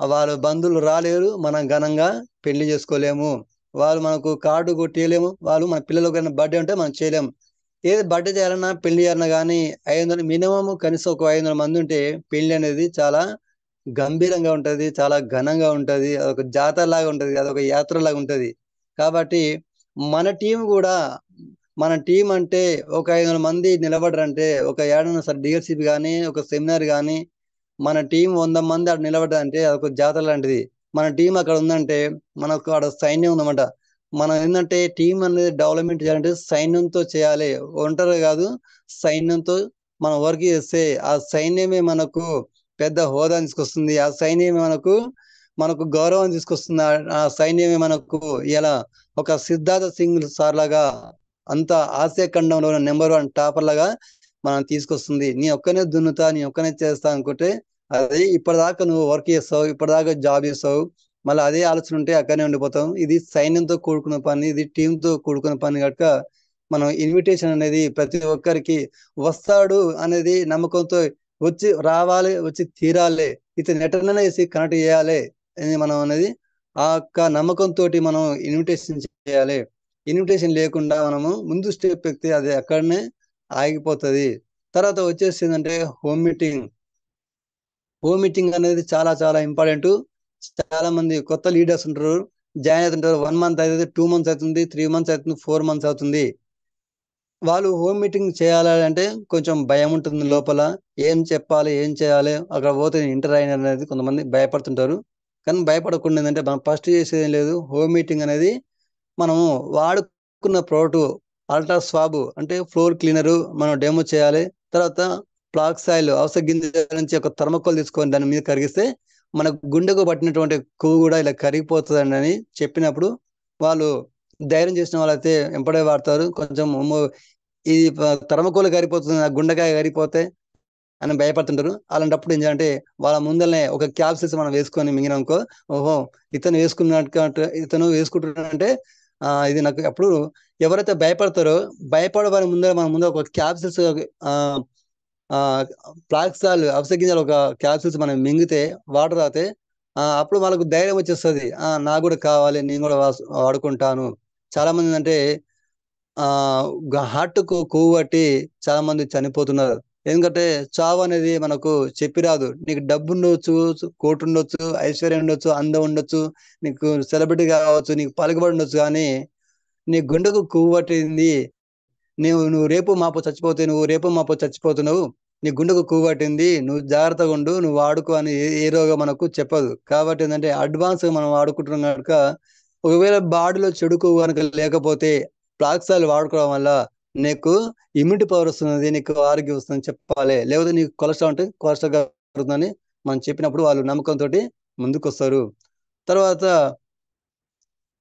వాళ్ళ బంధువులు రాలేరు, మనం ఘనంగా పెళ్లి చేసుకోలేము. వాళ్ళు మనకు కార్డు కొట్టేయలేము, వాళ్ళు మన పిల్లలకు బర్త్డే ఉంటే మనం చేయలేము. ఏది బర్త్డే చేయాలన్నా పెళ్లి చేయాలన్నా కానీ 500 మినిమం కనీసం ఒక 500 మంది ఉంటే పెళ్లి అనేది చాలా గంభీరంగా ఉంటది, చాలా ఘనంగా ఉంటది, అదొక జాతర లాగా ఉంటది, అదొక యాత్ర లాగా ఉంటది. కాబట్టి మన టీం అంటే ఒక 500 మంది నిలబడరంటే, ఒక ఏడన్నా సరే డిఎస్సిపి కానీ ఒక సెమినార్ కానీ మన టీం 100 మంది అక్కడ నిలబడ్డారంటే అదొక జాతర లాంటిది. మన టీం అక్కడ ఉందంటే మనకు అక్కడ సైన్యం ఉందన్నమాట. మనం ఏంటంటే టీం అనేది డెవలప్మెంట్ చేయాలంటే సైన్యంతో చేయాలి, ఒంటరి కాదు, సైన్యంతో మనం వర్క్ చేస్తే ఆ సైన్యమే మనకు పెద్ద హోదా తీసుకొస్తుంది, ఆ సైన్యమే మనకు గౌరవం తీసుకొస్తుంది, ఆ సైన్యమే మనకు ఇలా ఒక సిద్ధార్థ సింగ్ సార్ లాగా అంత ఆసియా ఖండంలో నెంబర్ 1 టాపర్ లాగా మనం తీసుకొస్తుంది. నీ ఒక్కనే దున్నుతా, నీ ఒక్కనే చేస్తా అనుకుంటే అది ఇప్పటిదాకా నువ్వు వర్క్ చేస్తావు, ఇప్పటిదాకా జాబ్ చేస్తావు, మళ్ళీ అదే ఆలోచన ఉంటే అక్కడనే ఉండిపోతాం. ఇది సైన్యంతో కూడుకున్న పని, ఇది టీంతో కూడుకున్న పని కనుక మనం ఇన్విటేషన్ అనేది ప్రతి ఒక్కరికి వస్తాడు అనేది నమ్మకంతో రావాలి, వచ్చి తీరాలి, ఇతను ఎటర్నైనా వేసి కనెక్ట్ చేయాలి అని మనం అనేది ఆ యొక్క నమ్మకంతో మనం ఇన్విటేషన్ చేయాలి. ఇన్విటేషన్ లేకుండా మనము ముందు స్టెప్ ఎక్కితే అది అక్కడనే ఆగిపోతుంది. తర్వాత వచ్చేసి ఏంటంటే హోమ్ మీటింగ్. హోమ్ మీటింగ్ అనేది చాలా చాలా ఇంపార్టెంట్. చాలా మంది కొత్త లీడర్స్ ఉంటారు, జాయిన్ అవుతుంటారు. 1 month అవుతుంది, 2 months అవుతుంది, 3 months అవుతుంది, 4 months అవుతుంది. వాళ్ళు హోమ్ మీటింగ్ చేయాలంటే కొంచెం భయం ఉంటుంది లోపల. ఏం చెప్పాలి, ఏం చేయాలి, అక్కడ పోతే ఇంటర్ అయిన అనేది కొంతమంది భయపడుతుంటారు. కానీ భయపడకుండా ఏంటంటే మనం ఫస్ట్ చేసేది ఏం లేదు. హోమ్ మీటింగ్ అనేది మనము వాడుకున్న ప్రోడక్ట్ అల్ట్రా స్వాబ్ అంటే ఫ్లోర్ క్లీనరు మనం డెమో చేయాలి. తర్వాత ఫ్లాక్స్ ఆయిల్ అవసర గింజ నుంచి ఒక థర్మకోల్ తీసుకొని దాని మీద కరిగిస్తే మన గుండెకు పట్టినటువంటి కొవ్వు కూడా ఇలా కరిగిపోతుందండి అని చెప్పినప్పుడు వాళ్ళు ధైర్యం చేసిన వాళ్ళైతే వెంపడే వాడతారు. కొంచెం ఈ థర్మకోల్ కరిగిపోతుంది, నా గుండెకాయ కరిగిపోతే అని భయపడుతుంటారు. అలాంటప్పుడు ఏం చేయాలంటే వాళ్ళ ముందరనే ఒక క్యాప్సిల్స్ మనం వేసుకొని మింగినామనుకో, ఓహో ఇతను ఇతను వేసుకుంటున్నాడంటే ఇది నాకు అప్పుడు ఎవరైతే భయపడతారో భయపడే ముందర మన ముందర ఒక క్యాప్సిల్స్ ఫ్లాక్సాల్ అవసర గింజలు ఒక క్యాప్సిల్స్ మనం మింగితే వాటర్ తాగితే అప్పుడు వాళ్ళకు ధైర్యం వచ్చేస్తుంది. నాకు కూడా కావాలి, నేను కూడా వాడుకుంటాను. చాలా మంది అంటే హార్ట్ కు కొవ్వు పట్టి చాలా మంది చనిపోతున్నారు. ఎందుకంటే చావు అనేది మనకు చెప్పిరాదు. నీకు డబ్బు ఉండొచ్చు, కోటు ఉండొచ్చు, ఐశ్వర్యం ఉండొచ్చు, అందం ఉండొచ్చు, నీకు సెలబ్రిటీ కావచ్చు, నీకు పలుకుబడి ఉండొచ్చు, కానీ నీ గుండెకు కొవ్వు పట్టింది, నువ్వు రేపు మాపు చచ్చిపోతే, నువ్వు రేపు మాపు చచ్చిపోతున్నావు, నీ గుండెకు కొవ్వు పట్టింది, నువ్వు జాగ్రత్తగా ఉండు, నువ్వు వాడుకో అని ఏ రోగం మనకు చెప్పదు. కాబట్టి ఏంటంటే అడ్వాన్స్ మనం వాడుకుంటున్నాం కనుక ఒకవేళ బాడీలో చెడు కొవ్వు కనుక లేకపోతే ఫ్లాక్సాల్ వాడుకోవడం వల్ల నీకు ఇమ్యూనిటీ పవర్ వస్తున్నది, నీకు ఆరోగ్యం వస్తుందని చెప్పాలి. లేకపోతే నీకు కొలెస్ట్రాల్ ఉంటే కొలెస్ట్రాల్ కలుగుతుందని మనం చెప్పినప్పుడు వాళ్ళు నమ్మకంతో ముందుకు వస్తారు. తర్వాత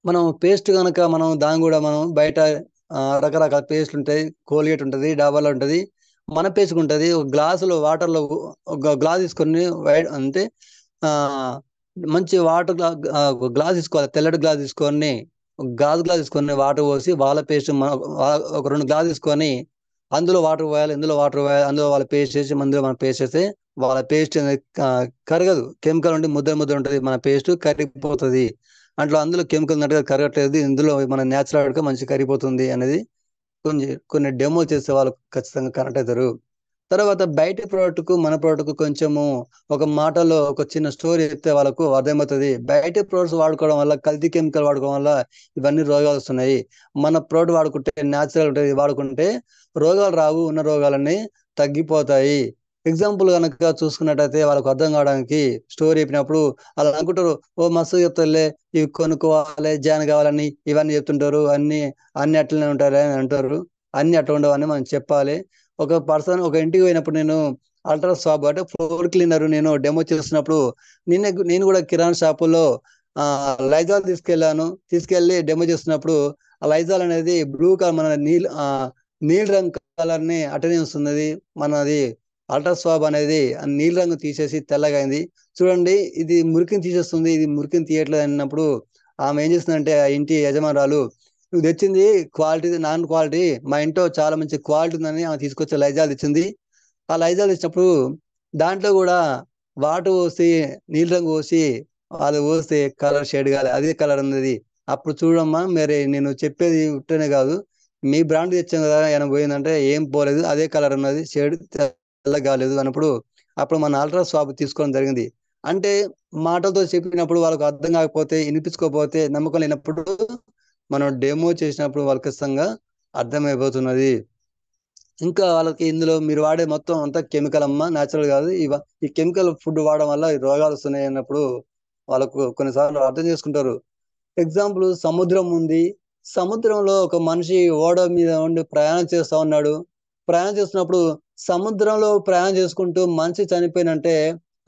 మనం పేస్ట్ కనుక మనం దాన్ని కూడా మనం బయట రకరకాల పేస్ట్లు ఉంటాయి. కోల్గేట్ ఉంటుంది, డాబాలో ఉంటుంది, మన పేస్ట్ ఉంటుంది. ఒక గ్లాసులో వాటర్లో ఒక గ్లాస్ తీసుకొని అంటే మంచి వాటర్ గ్లాస్ తీసుకోవాలి. తెల్లటి గ్లాస్ తీసుకొని గాజు గ్లాస్ తీసుకొని వాటర్ పోసి వాళ్ళ పేస్ట్ ఒక 2 గ్లాస్ తీసుకొని అందులో వాటర్ పోయాలి, ఇందులో వాటర్ పోయాలి, అందులో వాళ్ళ పేస్ట్ చేసి అందులో మనం పేస్ట్ చేస్తే వాళ్ళ పేస్ట్ కరగదు. కెమికల్ ఉండి ముద్ద ముద్ద ఉంటుంది, మన పేస్ట్ కరిగిపోతుంది. అందులో కెమికల్ ఉన్నట్టుగా కరగట్లేదు, ఇందులో మన న్యాచురల్ గా మంచి కరిగిపోతుంది అనేది కొన్ని డెమో చేసే వాళ్ళు ఖచ్చితంగా కనెక్ట్ అవుతారు. తర్వాత బయట ప్రోడక్ట్ కు మన ప్రోడక్ట్ కు కొంచెము ఒక మాటలో ఒక చిన్న స్టోరీ చెప్తే వాళ్ళకు అర్థమవుతుంది. బయట ప్రోడక్ట్స్ వాడుకోవడం వల్ల, కల్తీ కెమికల్ వాడుకోవడం వల్ల ఇవన్నీ రోగాలు వస్తున్నాయి. మన ప్రోడక్ట్ వాడుకుంటే న్యాచురల్ ఉంటుంది, వాడుకుంటే రోగాలు రావు, ఉన్న రోగాలన్నీ తగ్గిపోతాయి. ఎగ్జాంపుల్ కనుక చూసుకున్నట్టయితే వాళ్ళకు అర్థం కావడానికి స్టోరీ చెప్పినప్పుడు అలా అనుకుంటారు, ఓ మస్తు చెప్తారులే, ఇవి కొనుక్కోవాలి, జాయిన్ కావాలని ఇవన్నీ చెప్తుంటారు, అన్ని అట్లనే ఉంటారు అని అంటారు. అన్ని అట్లా ఉండవని మనం చెప్పాలి. ఒక పర్సన్ ఒక ఇంటికి పోయినప్పుడు నేను అల్ట్రా షాప్ అంటే ఫ్లోర్ క్లీనర్ నేను డెమో చేస్తున్నప్పుడు నేను కూడా కిరాణా షాపులో లైజాల్ తీసుకెళ్లి డెమో చేస్తున్నప్పుడు ఆ లైజాల్ అనేది బ్లూ కలర్ మన నీల్ రంగు కలర్ ని అటనే వస్తున్నది. మనది అల్ట్రా స్వాబ్ అనేది నీలి రంగు తీసేసి తెల్లగా అయింది. చూడండి, ఇది మురికిని తీసేస్తుంది, ఇది మురికిని తీయట్లేదు అన్నప్పుడు ఆమె ఏం చేస్తుందంటే ఆ ఇంటి యజమానురాలు, నువ్వు తెచ్చింది క్వాలిటీ నాన్ క్వాలిటీ, మా ఇంట్లో చాలా మంచి క్వాలిటీ ఉందని ఆమె తీసుకొచ్చే లైజాల్ ఇచ్చింది. ఆ లైజాల్ ఇచ్చినప్పుడు దాంట్లో కూడా వాటర్ పోసి నీళ్ళ రంగు పోసి అది పోస్తే కలర్ షేడ్ కాలే, అదే కలర్ ఉన్నది. అప్పుడు చూడమ్మా, మరి నేను చెప్పేది ఉట్టనే కాదు, మీ బ్రాండ్ తెచ్చాం కదా, ఏమైనా పోయిందంటే ఏం పోలేదు, అదే కలర్ ఉన్నది, షేడ్ తెల్ల కాలేదు అన్నప్పుడు అప్పుడు మన అల్ట్రా స్వాబ్ తీసుకోవడం జరిగింది. అంటే మాటలతో చెప్పినప్పుడు వాళ్ళకు అర్థం కాకపోతే, వినిపించుకోకపోతే, నమ్మకం లేనప్పుడు మనం డెమో చేసినప్పుడు వాళ్ళకి ఖచ్చితంగా అర్థమైపోతున్నది. ఇంకా వాళ్ళకి ఇందులో మీరు వాడే మొత్తం అంతా కెమికల్ అమ్మా, న్యాచురల్ కాదు, ఈ కెమికల్ ఫుడ్ వాడడం వల్ల ఈ రోగాలు వస్తున్నాయి అన్నప్పుడు వాళ్ళకు కొన్నిసార్లు అర్థం చేసుకుంటారు. ఎగ్జాంపుల్, సముద్రం ఉంది, సముద్రంలో ఒక మనిషి ఓడ మీద ఉండి ప్రయాణం చేస్తా ఉన్నాడు. ప్రయాణం చేస్తున్నప్పుడు సముద్రంలో ప్రయాణం చేసుకుంటూ మనిషి చనిపోయినంటే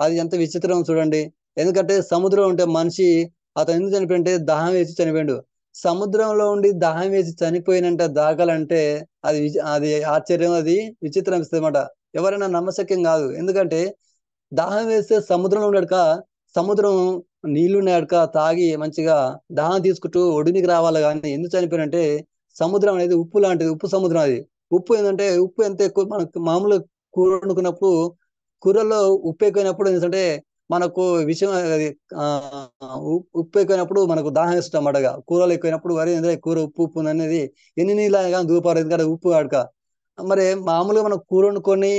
అది ఎంత విచిత్రం చూడండి. ఎందుకంటే సముద్రం ఉంటే మనిషి అతను ఎందుకు చనిపోయింటే దాహం వేసి చనిపోయాడు. సముద్రంలో ఉండి దాహం వేసి చనిపోయినంట దాగాలంటే అది ఆశ్చర్యం, అది విచిత్రం ఇస్తుంది అన్నమాట. ఎవరైనా నమ్మశక్యం కాదు. ఎందుకంటే దాహం వేస్తే సముద్రంలో ఉన్నాడుక, సముద్రం నీళ్లు ఉన్నాడుక తాగి మంచిగా దాహం తీసుకుంటూ ఒడినికి రావాలి, కానీ ఎందుకు చనిపోయినంటే సముద్రం అనేది ఉప్పు లాంటిది, ఉప్పు సముద్రం అది. ఉప్పు ఏంటంటే ఉప్పు ఎంత ఎక్కువ మనకు మామూలు కూర వండుకున్నప్పుడు కూరల్లో ఉప్పు ఎక్కువైనప్పుడు ఏంటంటే మనకు విషయం అది ఉప్పు ఎక్కువైనప్పుడు మనకు దాహం వేస్తుంది అన్నమాటగా. కూరలు ఎక్కువైనప్పుడు వరి కూర ఉప్పు ఉప్పు అనేది ఎన్ని నీళ్ళు కానీ దూపారు, ఎందుకంటే ఉప్పు ఆడక. మరి మామూలుగా మనం కూర వండుకొని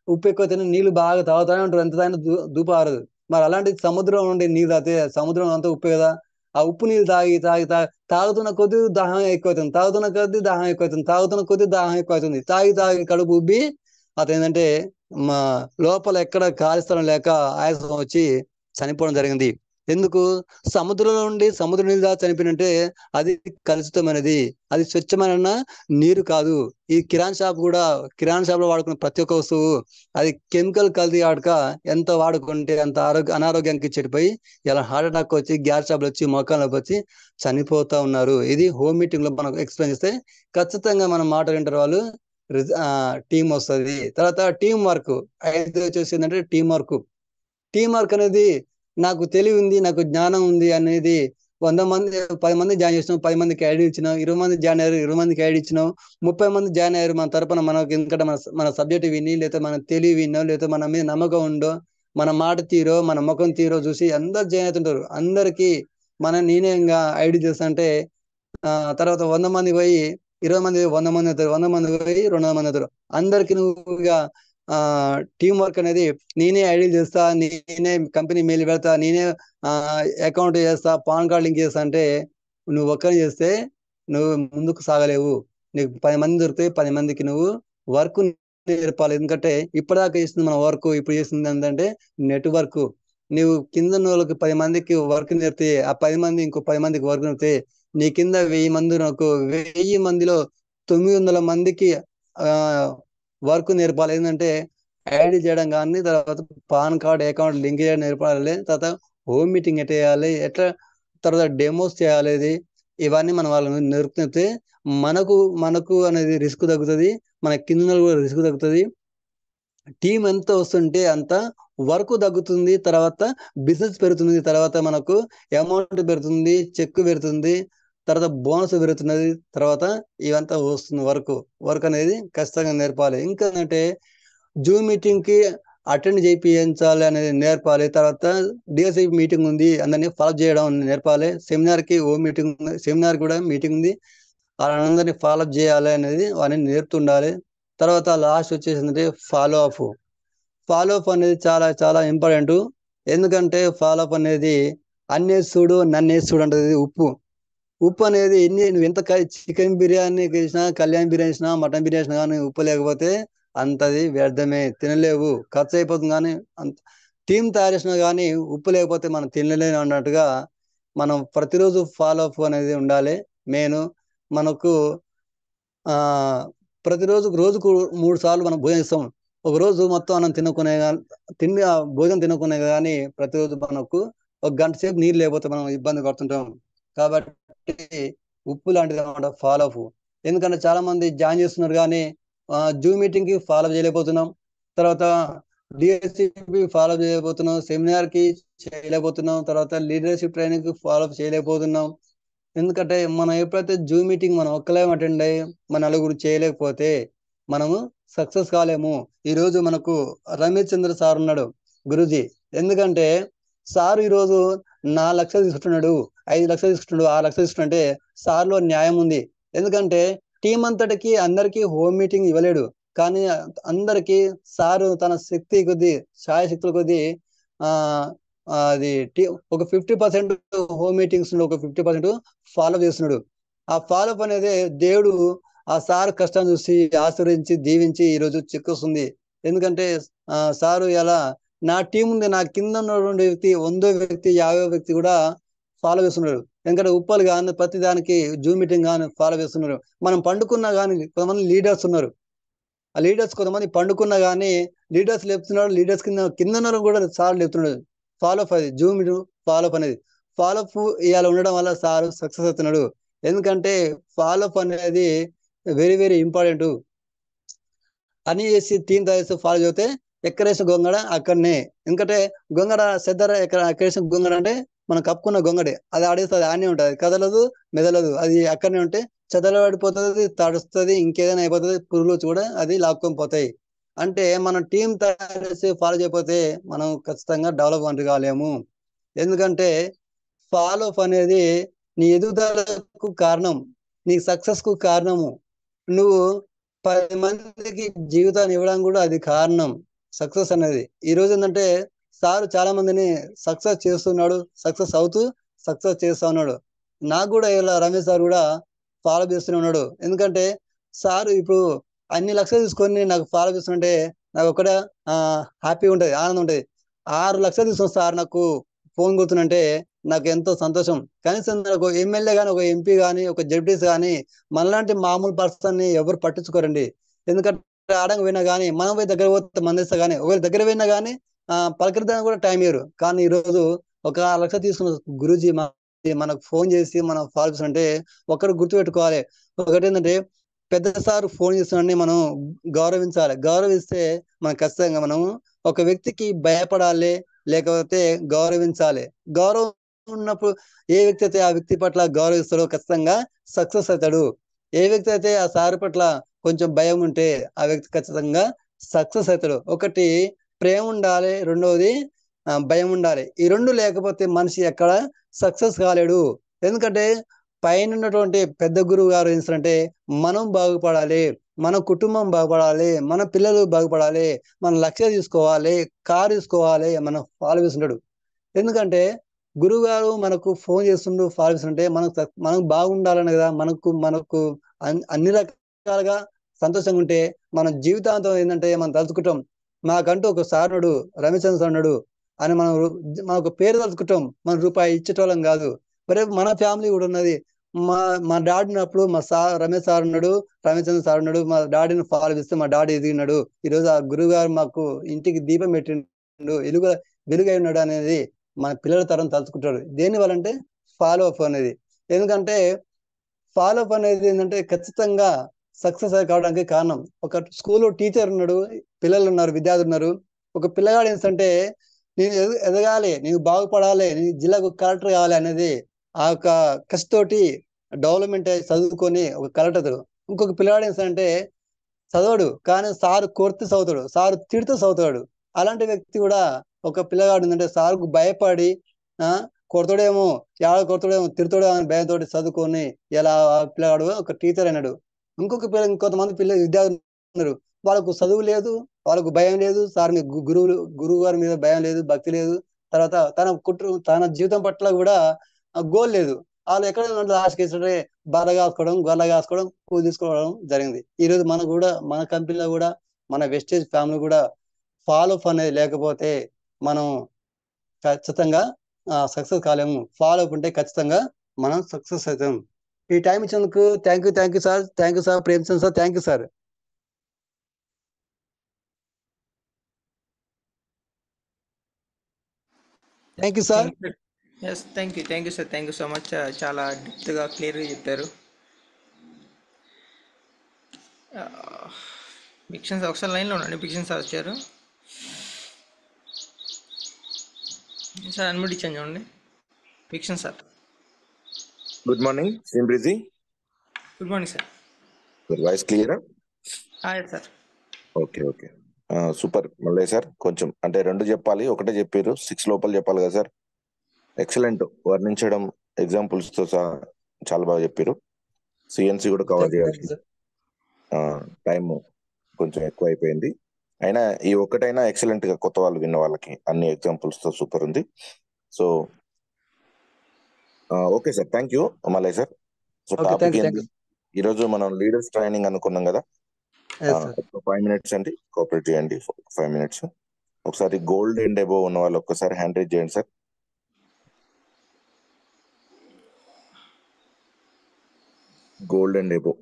ఉప్పు ఎక్కువ తిని నీళ్లు బాగా తాగుతానే ఉంటారు, ఎంత తాగినా దూపారదు. మరి అలాంటి సముద్రం నుండి నీళ్ళు తాగితే సముద్రం అంతా ఉప్పే కదా. ఆ ఉప్పు నీళ్ళు తాగి తాగి తాగి తాగుతున్న కొద్ది దాహం ఎక్కువవుతుంది, తాగుతున్న కొద్ది దాహం ఎక్కువవుతుంది, తాగుతున్న కొద్ది దాహం ఎక్కువవుతుంది. తాగి తాగి కడుపు ఉబ్బి అదేంటంటే మా లోపల ఎక్కడ ఖాళీ స్థలం లేక ఆయాసం వచ్చి చనిపోవడం జరిగింది. ఎందుకు? సముద్రంలో నుండి సముద్ర నీళ్ళు దాకా చనిపోయినంటే అది కలుషితమైనది, అది స్వచ్ఛమైన నీరు కాదు. ఈ కిరాణా షాప్ లో వాడుకున్న ప్రతి ఒక్క వస్తువు అది కెమికల్ కల్తీ ఆడక ఎంత వాడుకుంటే అంత అనారోగ్యానికి చెడిపోయి ఇలా హార్ట్ అటాక్ వచ్చి గ్యాస్ ట్రబుల్ వచ్చి మోకాళ్ళకి వచ్చి చనిపోతా ఉన్నారు. ఇది హోమ్ మీటింగ్ లో మనం ఎక్స్ప్లెయిన్ చేస్తే ఖచ్చితంగా మనం మాట వింటారు వాళ్ళు. టీం వస్తుంది. తర్వాత టీం వర్క్. అయితే వచ్చేసి ఏంటంటే టీం వర్క్ అనేది నాకు తెలివి ఉంది, నాకు జ్ఞానం ఉంది అనేది 10 మంది జాయిన్ చేసినాం, 10 మందికి ఐడి ఇచ్చినాం, 20 మంది జాయిన్ అయ్యారు, 20 మందికి ఐడి ఇచ్చినాం, 30 మంది జాయిన్ అయ్యారు. మన తరపున మనకి ఎందుకంటే మన సబ్జెక్ట్ విని, లేదా మన తెలివి వినో, లేదా మన మీద నమ్మకం ఉండో, మన మాట తీరో, మన ముఖం తీరో చూసి అందరు జాయిన్ అవుతుంటారు. అందరికి నేనే ఇంకా ఐడి చేస్తా అంటే తర్వాత 100 మంది పోయి 20 మంది 100 మంది అవుతారు, 100 మంది పోయి 200 మంది అవుతారు. అందరికి నువ్వు ఇక టీం వర్క్ అనేది నేనే ఐడీలు చేస్తా, నేనే కంపెనీ మెయిల్ పెడతా, నేనే అకౌంట్ చేస్తా, పాన్ కార్డ్ లింక్ చేస్తా అంటే నువ్వు ఒక్కరిని చేస్తే నువ్వు ముందుకు సాగలేవు. నీకు 10 మంది దొరికితే 10 మందికి నువ్వు వర్క్ నేర్పాలి. ఎందుకంటే ఇప్పటిదాకా చేస్తుంది మన వర్క్, ఇప్పుడు చేస్తుంది ఏంటంటే నెట్వర్క్. నువ్వు కింద వాళ్ళకి 10 మందికి వర్క్ నేర్పితే ఆ 10 మంది ఇంకో 10 మందికి వర్క్ నేర్పితే నీ కింద 1000 మంది నాకు 1000 మందిలో 900 మందికి వర్క్ నేర్పాలి. ఏంటంటే ఐడి చేయడం కానీ, తర్వాత పాన్ కార్డ్ అకౌంట్ లింక్ చేయడం నేర్పాలి, తర్వాత హోమ్ మీటింగ్ ఎట్లా చేయాలి, ఎట్లా తర్వాత డెమోస్ చేయాలి, ఇవన్నీ మనం వాళ్ళని నేర్పితే మనకు అనేది రిస్క్ తగ్గుతుంది, మన కింద కూడా రిస్క్ తగ్గుతుంది. టీం ఎంత వస్తుంటే అంత వర్క్ తగ్గుతుంది, తర్వాత బిజినెస్ పెరుగుతుంది, తర్వాత మనకు అమౌంట్ పెరుగుతుంది, చెక్ పెరుగుతుంది, తర్వాత బోనస్ పెరుగుతున్నది, తర్వాత ఇవంతా వస్తుంది. వర్క్ అనేది ఖచ్చితంగా నేర్పాలి. ఇంకా ఏంటంటే జూమ్ మీటింగ్ కి అటెండ్ చేయించాలి అనేది నేర్పాలి. తర్వాత డిఎస్సి మీటింగ్ ఉంది, అందరినీ ఫాలో చేయడం నేర్పాలి. సెమినార్ కూడా మీటింగ్ ఉంది, వాళ్ళందరినీ ఫాలో చేయాలి అనేది వాళ్ళని నేర్పుతుండాలి. తర్వాత లాస్ట్ వచ్చేసిందంటే ఫాలో అప్ అనేది చాలా చాలా ఇంపార్టెంట్. ఎందుకంటే ఫాలో అప్ అనేది అన్నేసుడు నన్నేసుడు అంటది ఉప్పు అనేది నువ్వు ఎంత చికెన్ బిర్యానీ చేసినా, కళ్యాణ్ బిర్యానీ చేసినా, మటన్ బిర్యానీ చేసినా కానీ ఉప్పు లేకపోతే అంతది వ్యర్థమే, తినలేవు, ఖర్చు అయిపోతుంది. కానీ అంత టీం తయారు చేసినా కానీ ఉప్పు లేకపోతే మనం తినలేము అన్నట్టుగా మనం ప్రతిరోజు ఫాలో అప్ అనేది ఉండాలి. మనకు రోజుకు 3 సార్లు మనం భోజనం ఇస్తాం. ఒక రోజు మొత్తం అన్నం భోజనం తినకునే కానీ ప్రతిరోజు మనకు 1 గంట సేపు నీళ్ళు లేకపోతే మనం ఇబ్బంది పడుతుంటాం. కాబట్టి ఉప్పు లాంటిది అన్నమాట ఫాలో అప్. ఎందుకంటే చాలా మంది జాయిన్ చేస్తున్నారు కానీ జూమ్ మీటింగ్ కి ఫాలో చేయలేకపోతున్నాం, తర్వాత డిఎస్సిపి ఫాలో చేయలేకపోతున్నాం, సెమినార్ కి చేయలేకపోతున్నాం, తర్వాత లీడర్షిప్ ట్రైనింగ్ కి ఫాలో చేయలేకపోతున్నాం. ఎందుకంటే మనం ఎప్పుడైతే జూమ్ మీటింగ్ మనం ఒక్కలేం అటెండ్ అయ్యి మన నలుగురు చేయలేకపోతే మనము సక్సెస్ కాలేము. ఈరోజు మనకు రమేష్ చంద్ర సార్ ఉన్నాడు గురూజీ. ఎందుకంటే సార్ ఈరోజు 4 లక్షలు తీసుకుంటున్నాడు, 5 లక్షలు తీసుకుంటున్నాడు, 6 లక్షలు తీసుకుంటుంటే సార్లో న్యాయం ఉంది. ఎందుకంటే టీం అంతటికి అందరికీ హోమ్ మీటింగ్ ఇవ్వలేడు, కానీ అందరికి సారు తన శక్తి కొద్దీ, శాయశక్తుల కొద్దీ అది ఒక 50% హోమ్ మీటింగ్స్ ఒక 50% ఫాలో చేస్తున్నాడు. ఆ ఫాలో అప్ అనేది దేవుడు ఆ సార్ కష్టం చూసి ఆశీర్వదించి దీవించి ఈరోజు చిక్కొస్తుంది. ఎందుకంటే సారు ఎలా నా టీం ఉంది, నా కింద ఉన్నటువంటి వ్యక్తి 100వ వ్యక్తి 50వ వ్యక్తి కూడా ఫాలో చేస్తున్నాడు. ఎందుకంటే ఉప్పలు కానీ ప్రతి దానికి జూమ్ మీటింగ్ కానీ ఫాలో చేస్తున్నారు. మనం పండుకున్నా కానీ కొంతమంది లీడర్స్ ఉన్నారు, ఆ లీడర్స్ కొంతమంది పండుకున్నా కానీ లీడర్స్ లేపుతున్నాడు, లీడర్స్ కింద కూడా సార్ లేపుతున్నాడు. ఫాలో అప్ అది జూమ్ ఫాలో అప్ అనేది ఇవాళ ఉండడం వల్ల సార్ సక్సెస్ అవుతున్నాడు. ఎందుకంటే ఫాలో అప్ అనేది వెరీ వెరీ ఇంపార్టెంట్. అని చేసి టీం తయారు ఫాలో చేస్తే ఎక్కడేసిన గొంగడ అక్కడనే. ఎందుకంటే గొంగడ సెద్దర ఎక్కడేసిన గొంగడ అంటే మనం కప్పుకున్న గొంగడే, అది ఆడేస్తుంది, ఆడనే ఉంటుంది, కదలదు మెదలదు, అది అక్కడనే ఉంటే చెదల పడిపోతుంది, తడుస్తుంది, ఇంకేదైనా అయిపోతుంది, పురుగులు కూడా అది లాక్కొని పోతాయి. అంటే మనం టీం తయారు చేసి ఫాలో చేయకపోతే మనం ఖచ్చితంగా డెవలప్మెంట్ కాలేము. ఎందుకంటే ఫాలో అప్ అనేది నీ ఎదుగుదలకు కారణం, నీ సక్సెస్ కు కారణము. నువ్వు 10 మందికి జీవితాన్ని ఇవ్వడానికి కూడా అది కారణం సక్సెస్ అనేది. ఈ రోజు ఏంటంటే సార్ చాలా మందిని సక్సెస్ చేస్తున్నాడు, సక్సెస్ అవుతూ సక్సెస్ చేస్తా ఉన్నాడు. నాకు కూడా ఇలా రమేష్ సార్ కూడా ఫాలో చేస్తూనే ఉన్నాడు. ఎందుకంటే సార్ ఇప్పుడు అన్ని లక్షలు తీసుకొని నాకు ఫాలో చేస్తుంటే నాకు ఒకటే హ్యాపీగా ఉంటుంది, ఆనందం ఉంటుంది. 6 లక్షలు తీసుకొని సార్ నాకు ఫోన్ కొడుతుందంటే నాకు ఎంతో సంతోషం. కనీసం ఒక ఎమ్మెల్యే కానీ, ఒక ఎంపీ కానీ, ఒక జడ్పీస్ కానీ మనలాంటి మామూలు పర్సన్ ని ఎవరు పట్టించుకోరండి. ఎందుకంటే ఆడంగా పోయినా కానీ మనం పోయి దగ్గర పోతే మందిస్తా కానీ, ఒకవేళ దగ్గర పోయినా కానీ పలకరిద్దానికి కూడా టైం ఇయ్యరు. కానీ ఈ రోజు ఒక 6 లక్షలు తీసుకున్న గురూజీ మనకు ఫోన్ చేసి మనం ఫాలో చేస్తుంటే ఒకరు గుర్తుపెట్టుకోవాలి. ఒకటి ఏంటంటే పెద్ద సార్ ఫోన్ చేస్తున్నాడని మనం గౌరవించాలి. గౌరవిస్తే మనం ఖచ్చితంగా మనం ఒక వ్యక్తికి భయపడాలి, లేకపోతే గౌరవించాలి. గౌరవం ఉన్నప్పుడు ఏ వ్యక్తి అయితే ఆ వ్యక్తి పట్ల గౌరవిస్తాడో ఖచ్చితంగా సక్సెస్ అవుతాడు. ఏ వ్యక్తి అయితే ఆ సార్ పట్ల కొంచెం భయం ఉంటే ఆ వ్యక్తి ఖచ్చితంగా సక్సెస్ అవుతాడు. ఒకటి ప్రేమ ఉండాలి, రెండవది భయం ఉండాలి. ఈ రెండు లేకపోతే మనిషి ఎక్కడ సక్సెస్ కాలేడు. ఎందుకంటే పైన ఉన్నటువంటి పెద్ద గురువు గారు ఏం చేస్తారంటే మనం బాగుపడాలి, మన కుటుంబం బాగుపడాలి, మన పిల్లలు బాగుపడాలి, మన లక్ష్యం తీసుకోవాలి, కారు తీసుకోవాలి, మనం ఫాలో చేస్తుంటాడు. ఎందుకంటే గురువు గారు మనకు ఫోన్ చేస్తుండు, ఫాలో చేస్తుంటే మనకు బాగుండాలని కదా, మనకు అన్ని రకాలుగా సంతోషంగా ఉంటే మన జీవితాంతం ఏంటంటే మనం తలుచుకుంటాం. మాకంటూ ఒక సార్ ఉన్నాడు, రవిచంద్ర సార్ ఉన్నాడు అని మనం మనకు పేరు తలుచుకుంటాం, మన రూపాయి ఇచ్చేటోళ్ళం కాదు. మరి మన ఫ్యామిలీ కూడా ఉన్నది. మా మా డాడీ ఉన్నప్పుడు మా సార్ రమేష్ సార్ ఉన్నాడు, రవిచంద్ర సార్ ఉన్నాడు. మా డాడీని ఫాలో చేస్తే మా డాడీ ఎదిగినాడు. ఈరోజు ఆ గురువు గారు మాకు ఇంటికి దీపం పెట్టిండు, వెలుగై ఉన్నాడు అనేది మన పిల్లల తరం తలుచుకుంటాడు. దేని వల్ల అంటే ఫాలో అప్ అనేది. ఎందుకంటే ఫాలో అప్ అనేది ఏంటంటే ఖచ్చితంగా సక్సెస్ కావడానికి కారణం. ఒక స్కూల్లో టీచర్ ఉన్నాడు, పిల్లలు ఉన్నారు, విద్యార్థులు ఉన్నారు. ఒక పిల్లగాడు ఏంటంటే నేను ఎదగాలి, నేను బాగుపడాలి, నేను జిల్లాకు కలెక్టర్ కావాలి అనేది ఆ యొక్క కసితోటి డెవలప్మెంట్ చదువుకొని ఒక కలెక్టర్. ఇంకొక పిల్లగాడు ఏంటంటే చదవడు, కానీ సారు కోర్తి చదువుతాడు, సారు తిడుతూ చదువుతాడు. అలాంటి వ్యక్తి కూడా ఒక పిల్లగాడు ఏంటంటే సార్కు భయపడి కొడతాడేమో, కొడతాడేమో, తిడతాడేమో అని భయంతో చదువుకొని ఇలా పిల్లగాడు ఒక టీచర్ అయినాడు. ఇంకొంతమంది విద్యార్థులు ఉన్నారు, వాళ్ళకు చదువు లేదు, వాళ్ళకు భయం లేదు, సార్ మీ గురువు గారి మీద భయం లేదు, భక్తి లేదు. తర్వాత తన జీవితం పట్ల కూడా గోల్ లేదు. వాళ్ళు ఎక్కడ ఆశకేస్తుంటే బర్ర కాసుకోవడం, గొర్రె కాసుకోవడం, పూలు తీసుకోవడం జరిగింది. ఈ రోజు మన కంపెనీలో కూడా మన వెస్టేజ్ ఫ్యామిలీ కూడా ఫాలో అప్ అనేది లేకపోతే మనం ఖచ్చితంగా సక్సెస్ కాలేము. ఫాలో అప్ ఉంటే ఖచ్చితంగా మనం సక్సెస్ అవుతాం. ఈ టైం ఇచ్చినందుకు thank you sir, thank you sir, Premchand sir, thank you sir. Thank you sir. Yes, thank you sir, thank you so much. చాలా డెప్త్గా క్లియర్గా చెప్పారు. బిక్షన్ సార్ ఒకసారి లైన్లో ఉండండి. బిక్షన్ సార్ వచ్చారు సార్, అన్మ్యూట్ ఇచ్చాను చూడండి. బిక్షన్ సార్, గుడ్ మార్నింగ్ సింబ్రిజీ. Good morning sir. వాయిస్ క్లియరా? సార్. Okay okay, super. మళ్ళీ సార్ కొంచెం అంటే 2 చెప్పాలి, ఒకటే చెప్పారు, 6 లోపల చెప్పాలి కదా సార్. ఎక్సలెంట్, వర్ణించడం ఎగ్జాంపుల్స్ తో చాలా బాగా చెప్పారు. సిఎన్సి కూడా కవర్ చేయాల్సి టైం కొంచెం ఎక్కువ అయిపోయింది. అయినా ఈ ఒక్కటైనా ఎక్సలెంట్ గా కొత్త వాళ్ళు విన్న వాళ్ళకి అన్ని ఎగ్జాంపుల్స్ తో సూపర్ ఉంది. So okay sir, thank you మళ్ళీ సార్. సో టాపిక్ ఏంటి ఈరోజు మనం లీడర్స్ ట్రైనింగ్ అనుకున్నాం కదా. 5 minutes అండి, కోఆపరేట్ చేయండి. 5 minutes. ఒకసారి గోల్డ్ అండ్ అబోవ్ ఉన్న వాళ్ళు ఒక్కసారి హ్యాండ్ రైజ్ చేయండి sir. Gold and above.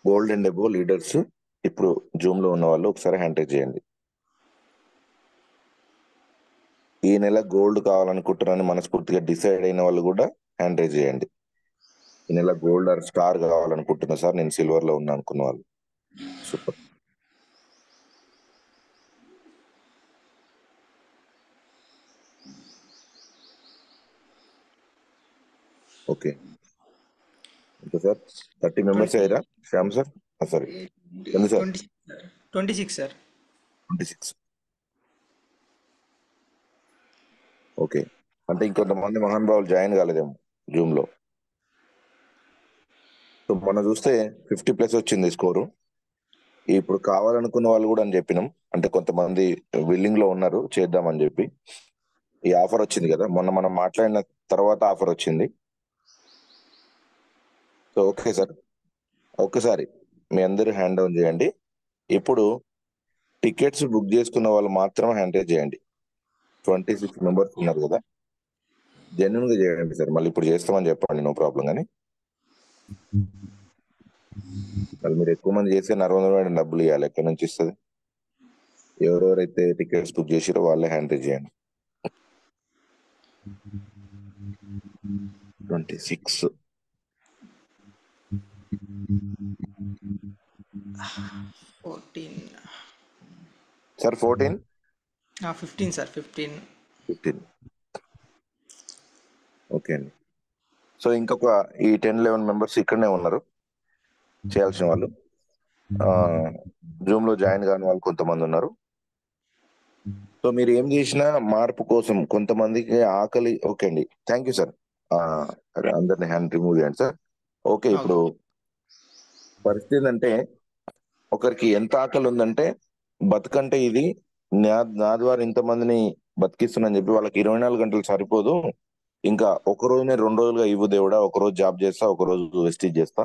Gold and above leaders ఇప్పుడు జూమ్ లో ఉన్న వాళ్ళు ఒకసారి హ్యాండ్ రైజ్ చేయండి. ఈ నెల గోల్డ్ కావాలనుకుంటున్నారని మనస్ఫూర్తిగా డిసైడ్ అయిన వాళ్ళు కూడా హ్యాండ్ రైజ్ చేయండి. ఈ నెల గోల్డ్ ఆర్ స్టార్ కావాలనుకుంటున్నా సార్, నేను సిల్వర్ లో ఉన్నా అనుకున్న వాళ్ళు. Super. Okay, okay sir. 30 members 20 అయ్యారా శ్యామ్ సార్? సారీ, ఎంత సార్? 26 సార్. 26. ఓకే, అంటే ఇంకొంతమంది మహానుభావులు జాయిన్ కాలేదేమో జూమ్ లో. సో మొన్న చూస్తే 50+ వచ్చింది స్కోరు. ఇప్పుడు కావాలనుకున్న వాళ్ళు కూడా అని చెప్పినాం, అంటే కొంతమంది విల్లింగ్ లో ఉన్నారు చేద్దామని చెప్పి. ఈ ఆఫర్ వచ్చింది కదా మొన్న మనం మాట్లాడిన తర్వాత ఆఫర్ వచ్చింది. సో ఓకే సార్, ఒక్కసారి మీ అందరూ హ్యాండ్ డౌన్ చేయండి. ఇప్పుడు టికెట్స్ బుక్ చేసుకున్న వాళ్ళు మాత్రం హ్యాండ్ రైజ్ చేయండి. 26 మెంబర్స్ ఉన్నారు కదా, జెన్యున్ గా చేయండి సార్. మళ్ళీ ఇప్పుడు చేస్తామని చెప్పండి, నో ప్రాబ్లం. కానీ మళ్ళీ మీరు ఎక్కువ మంది చేస్తే నర్వంగా డబ్బులు ఇవ్వాలి, ఎక్కడి నుంచి ఇస్తుంది? ఎవరెవరైతే టికెట్స్ బుక్ చేసిరో వాళ్ళే హ్యాండ్ రైజ్ చేయండి. 26 14 సార్, 14 15 సార్, 15. ఓకే అండి. సో ఇంకొక ఈ 10-11 మెంబర్స్ ఇక్కడనే ఉన్నారు చేయాల్సిన వాళ్ళు. జూమ్ లో జాయిన్ కాని వాళ్ళు కొంతమంది ఉన్నారు. సో మీరు ఏం చేసినా మార్పు కోసం కొంతమందికి ఆకలి. ఓకే అండి, థ్యాంక్ యూ సార్. అందరిని హ్యాండ్ రిమూవ్ చేయండి సార్. ఓకే, ఇప్పుడు పరిస్థితి అంటే ఒకరికి ఎంత ఆకలి ఉందంటే, బతుకంటే ఇది నా ద్వారా ఇంతమందిని బతికిస్తున్నాను చెప్పి వాళ్ళకి 24 గంటలు సరిపోదు, ఇంకా ఒక రోజునే 2 రోజులుగా ఇవ్వు దేవుడా. ఒక రోజు జాబ్ చేస్తా, ఒక రోజు వెస్టీజ్ చేస్తా,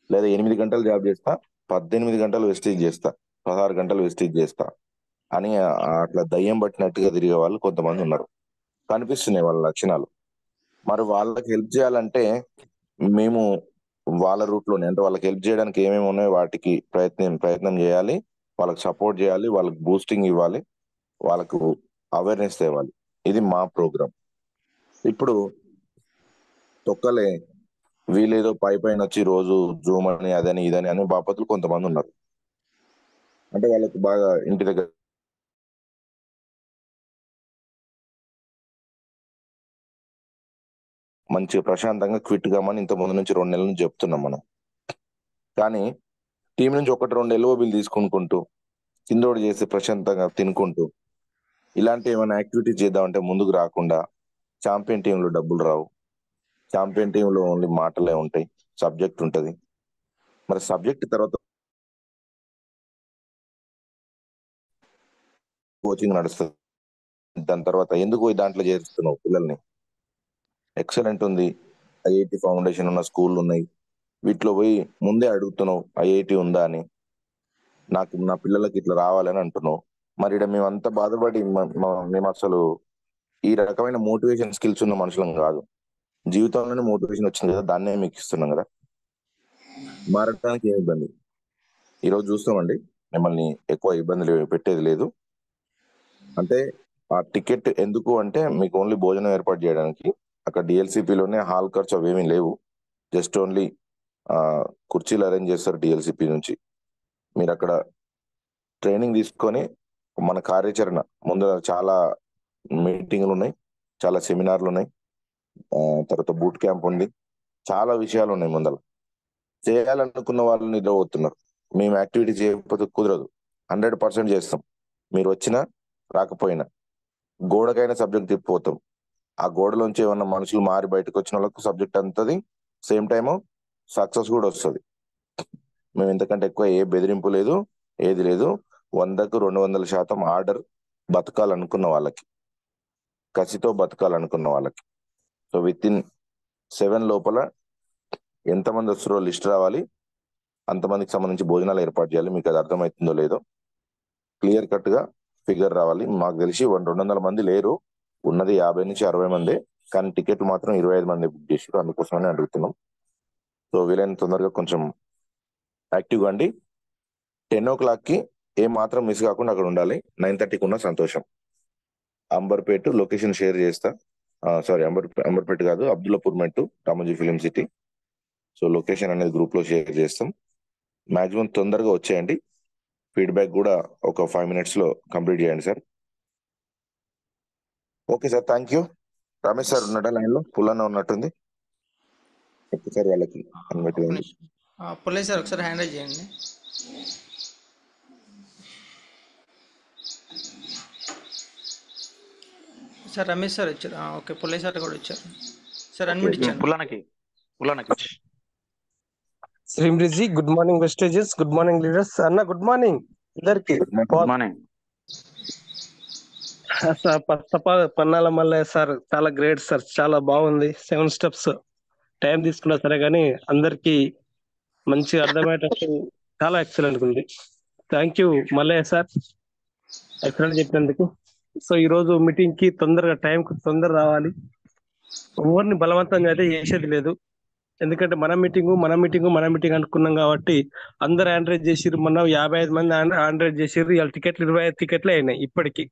లేదా 8 గంటలు జాబ్ చేస్తా, 18 గంటలు వెస్టీజ్ చేస్తా, 16 గంటలు వెస్టీజ్ చేస్తా అని అట్లా దయ్యం పట్టినట్టుగా తిరిగే వాళ్ళు కొంతమంది ఉన్నారు, కనిపిస్తున్నాయి వాళ్ళ లక్షణాలు. మరి వాళ్ళకి హెల్ప్ చేయాలంటే మేము వాళ్ళ రూట్ లోనే, అంటే వాళ్ళకి హెల్ప్ చేయడానికి ఏమేమి ఉన్నాయో వాటికి ప్రయత్నం చేయాలి, వాళ్ళకి సపోర్ట్ చేయాలి, వాళ్ళకి బూస్టింగ్ ఇవ్వాలి, వాళ్ళకు అవేర్నెస్ తేవాలి. ఇది మా ప్రోగ్రామ్. ఇప్పుడు తొక్కలే వీళ్ళేదో పైన వచ్చి రోజు జూమ్ అని అదని ఇదని అని బాపతులు కొంతమంది ఉన్నారు. అంటే వాళ్ళకు బాగా ఇంటి దగ్గర మంచిగా ప్రశాంతంగా క్విట్ కామని ఇంత ముందు నుంచి 2 నెలల నుంచి చెప్తున్నాం మనం. కానీ టీం నుంచి 1-2 ఎల్ఓబీలు తీసుకుంటూ కిందోడు చేసి ప్రశాంతంగా తినుకుంటూ ఇలాంటి ఏమైనా యాక్టివిటీస్ చేద్దామంటే ముందుకు రాకుండా, ఛాంపియన్ టీంలో డబ్బులు రావు, ఛాంపియన్ టీంలో ఓన్లీ మాటలే ఉంటాయి, సబ్జెక్ట్ ఉంటుంది. మరి సబ్జెక్ట్ తర్వాత కోచింగ్ నడుస్తుంది, దాని తర్వాత ఎందుకు పోయి దాంట్లో చేరుస్తున్నావు పిల్లల్ని? ఎక్సలెంట్ ఉంది, ఐఐటి ఫౌండేషన్ ఉన్న స్కూళ్ళు ఉన్నాయి, వీటిలో పోయి ముందే అడుగుతున్నావు ఐఐటి ఉందా అని, నాకు నా పిల్లలకి ఇట్లా రావాలని అంటున్నావు. మరి ఇక్కడ మేమంతా బాధపడి మేము అసలు ఈ రకమైన మోటివేషన్ స్కిల్స్ ఉన్న మనుషులం కాదు. జీవితంలోనే మోటివేషన్ వచ్చింది కదా, దాన్నే మీకు ఇస్తున్నాం కదా, మారడానికి ఏమి ఇబ్బంది. ఈరోజు చూస్తామండి, మిమ్మల్ని ఎక్కువ ఇబ్బందులు పెట్టేది లేదు. అంటే ఆ టికెట్ ఎందుకు అంటే మీకు ఓన్లీ భోజనం ఏర్పాటు చేయడానికి. అక్కడ డిఎల్సిపిలోనే హాల్ ఖర్చు అవేమీ లేవు, జస్ట్ ఓన్లీ కుర్చీలు అరేంజ్ చేస్తారు డిఎల్సిపి నుంచి. మీరు అక్కడ ట్రైనింగ్ తీసుకొని మన కార్యాచరణ ముందు చాలా మీటింగ్లు ఉన్నాయి, చాలా సెమినార్లు ఉన్నాయి, తర్వాత బూట్ క్యాంప్ ఉంది, చాలా విషయాలు ఉన్నాయి ముందర. చేయాలనుకున్న వాళ్ళు నిద్రపోతున్నారు. మేము యాక్టివిటీ చేయకపోతే కుదరదు, 100% చేస్తాం. మీరు వచ్చినా రాకపోయినా గోడకైనా సబ్జెక్ట్ తిప్పిపోతాం. ఆ గోడలోంచి ఏమన్నా మనుషులు మారి బయటకు వచ్చిన వాళ్ళకు సబ్జెక్ట్ అంతది, సేమ్ టైము సక్సెస్ కూడా వస్తుంది. మేము ఇంతకంటే ఎక్కువ ఏ బెదిరింపు లేదు, ఏది లేదు. 100కు 200% ఆర్డర్ బతకాలనుకున్న వాళ్ళకి, కసితో బతకాలనుకున్న వాళ్ళకి. సో విత్-ఇన్ 7 లోపల ఎంతమంది వస్తారో లిస్ట్ రావాలి, అంతమందికి సంబంధించి భోజనాలు ఏర్పాటు చేయాలి. మీకు అది అర్థమవుతుందో లేదో క్లియర్ కట్ గా ఫిగర్ రావాలి. మాకు తెలిసి 200 మంది లేరు, ఉన్నది 50 నుంచి 60 మంది, కానీ టికెట్లు మాత్రం 25 మంది బుక్ చేసారు, అందుకోసమని అడుగుతున్నాం. సో వీలైన తొందరగా కొంచెం యాక్టివ్గా అండి. 10 o'clock కి ఏ మాత్రం మిస్ కాకుండా అక్కడ ఉండాలి. 9:30కి ఉన్న సంతోషం. అంబర్పేట లొకేషన్ షేర్ చేస్తా. సారీ, అంబర్పేట కాదు, అబ్దుల్లాపూర్ మెట్టు, Ramoji film city. So location అనేది గ్రూప్ లో షేర్ చేస్తాం. మాక్సిమం తొందరగా వచ్చేయండి. ఫీడ్బ్యాక్ కూడా ఒక 5 minutes లో కంప్లీట్ చేయండి sir. Okay sir, thank you. Ramesh sir ఉన్నాడా లైన్ లో? పుల్లన్న ఉన్నట్టుంది. ఒకసారి వాళ్ళకి అనుమతి ఒక్క ఇవ్వండి. నిమిషం. పుల్లయ్య సార్ ఒకసారి హ్యాండ్ రైజ్ చేయండి. సార్ రమేష్ సార్ వచ్చారు. ఓకే, పుల్లయ్య సార్ కూడా వచ్చారు. సార్ అన్మ్యూట్ ఇచ్చాను. పుల్లనకి శ్రీమ్రిజీ, good morning Vestiges, good morning leaders. అన్న గుడ్ మార్నింగ్ ఇద్దరికి. Good morning. First of all Pannala Mallaiah sir చాలా గ్రేట్ సార్, చాలా బాగుంది. 7 స్టెప్స్ టైం తీసుకున్నా సరే కానీ అందరికి మంచి అర్థమయ్యేటట్టు చాలా ఎక్సలెంట్ ఉంది. Thank you Mallaiah sir, excellent చెప్పినందుకు. సో ఈ రోజు మీటింగ్ కి తొందరగా టైంకి తొందర రావాలి. ఎవరిని బలవంతంగా అయితే చేసేది లేదు. ఎందుకంటే మన మీటింగ్ అనుకున్నాం కాబట్టి అందరు ఆండ్రాయిడ్ చేసిర్రు. మొన్న 55 మంది ఆండ్రాయిడ్ చేసిర్రు. ఇవాళ టికెట్లు 25 టికెట్లే అయినాయి ఇప్పటికి.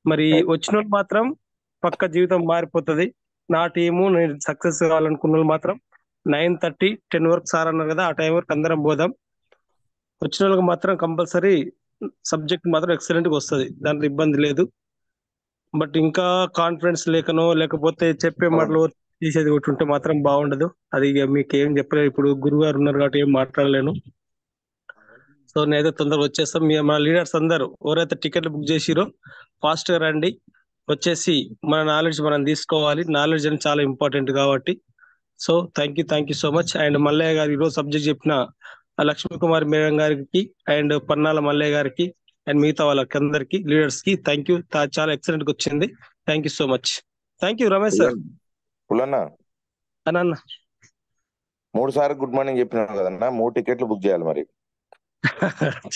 మరి వచ్చిన వాళ్ళు మాత్రం పక్క జీవితం మారిపోతుంది. నా టీము నేను సక్సెస్ కావాలనుకున్న వాళ్ళు మాత్రం 9:30 10 వరకు సార్ అన్నారు కదా, ఆ టైం వరకు అందరం పోదాం. వచ్చిన వాళ్ళకి మాత్రం కంపల్సరీ సబ్జెక్ట్ మాత్రం ఎక్సలెంట్ గా వస్తుంది, దాంట్లో ఇబ్బంది లేదు. బట్ ఇంకా కాన్ఫిడెన్స్ లేకనో లేకపోతే చెప్పే మాటలు తీసేది ఒకటి ఉంటే మాత్రం బాగుండదు. అది ఇక మీకు ఏం చెప్పలేదు. ఇప్పుడు గురువు గారు ఉన్నారు కాబట్టి ఏం మాట్లాడలేను. సో నేనైతే తొందరగా వచ్చేస్తాం. మన లీడర్స్ అందరూ ఎవరైతే టికెట్లు బుక్ చేసిరో ఫాస్ట్ గా రండి, వచ్చేసి మన నాలెడ్జ్ మనం తీసుకోవాలి. నాలెడ్జ్ అని చాలా ఇంపార్టెంట్ కాబట్టి. So thank you so much. And Mallaiah garu ఈరోజు సబ్జెక్ట్ చెప్పిన లక్ష్మీ కుమార్ మేడం గారికి అండ్ పన్నాల మల్లయ్య గారికి అండ్ మిగతా వాళ్ళకి అందరికి లీడర్స్ కి థ్యాంక్ యూ. చాలా ఎక్సలెంట్ గా వచ్చింది. Thank you so much. Thank you Ramesh sir. Pullanna అన్న 3 సార్లు గుడ్ మార్నింగ్ చెప్పినాను కదన్నా, 3 టికెట్లు బుక్ చేయాలి మరి.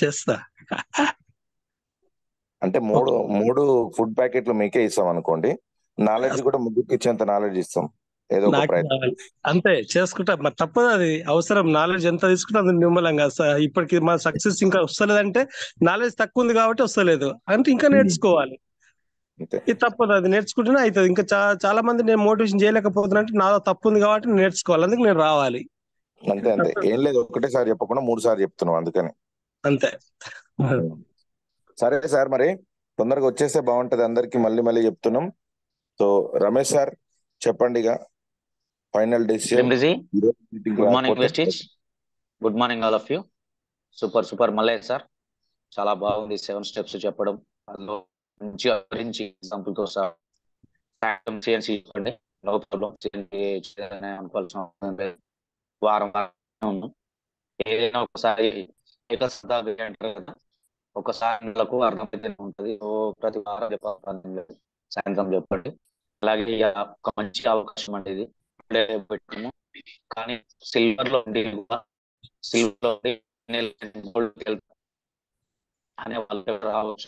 చేస్తా. అంటే మూడు ఫుడ్ ప్యాకెట్లు మీకే ఇస్తాం అనుకోండి. నాలెడ్జ్ కూడా ముగ్గురికి ఇచ్చేంత నాలెడ్జ్ ఇస్తాం. ఏదో ఒక ప్రయత్నం అంతే చేసుకుంటా. మరి తప్పదు, అది అవసరం. నాలెడ్జ్ ఎంత తీసుకుంటే అది నిమ్మలంగా. ఇప్పటికి మా సక్సెస్ ఇంకా వస్తలేదంటే నాలెడ్జ్ తక్కువ ఉంది కాబట్టి వస్తలేదు, అంటే ఇంకా నేర్చుకోవాలి. ఇది తప్పదు, అది నేర్చుకుంటేనే అవుతుంది. ఇంకా చాలా మంది నేను మోటివేషన్ చేయలేకపోతున్నా అంటే నాలో తప్పు ఉంది కాబట్టి నేర్చుకోవాలి, అందుకు నేను రావాలి. అంతే ఏం లేదు, ఒకటేసారి చెప్పకుండా 3 సార్లు చెప్తున్నాం అందుకని. అంతే. సరే సార్, మరి తొందరగా వచ్చేస్తే బాగుంటది. అందరికి మళ్ళీ చెప్తున్నాం. సో రమేష్ సార్ చెప్పండి ఇక ఫైనల్ డెసిషన్. గుడ్ మార్నింగ్ వెస్టేజ్, good morning all of you. Super Mallaiah sir, చాలా బాగుంది 7 స్టెప్స్ చెప్పడం. అందులో మంచిగా గురించి ఎగ్జాంపుల్ తో సార్ చెప్పండి. నో ప్రాబ్లం, అనుకోవాల్సిన అవసరం లేదు. వారం ఉన్నాం. ఏదైనా ఒకసారి అంటారు కదా, ఒకసారి నెలకు అర్థమైతే ఉంటది. ప్రతి వారం చెప్పాలి, సాయంత్రం చెప్పండి. అలాగే ఒక మంచి అవకాశం అంటే ఇది పెట్టాము. కానీ సిల్వర్ లో ఉండి గోల్డ్ అనే వాళ్ళు రావచ్చు.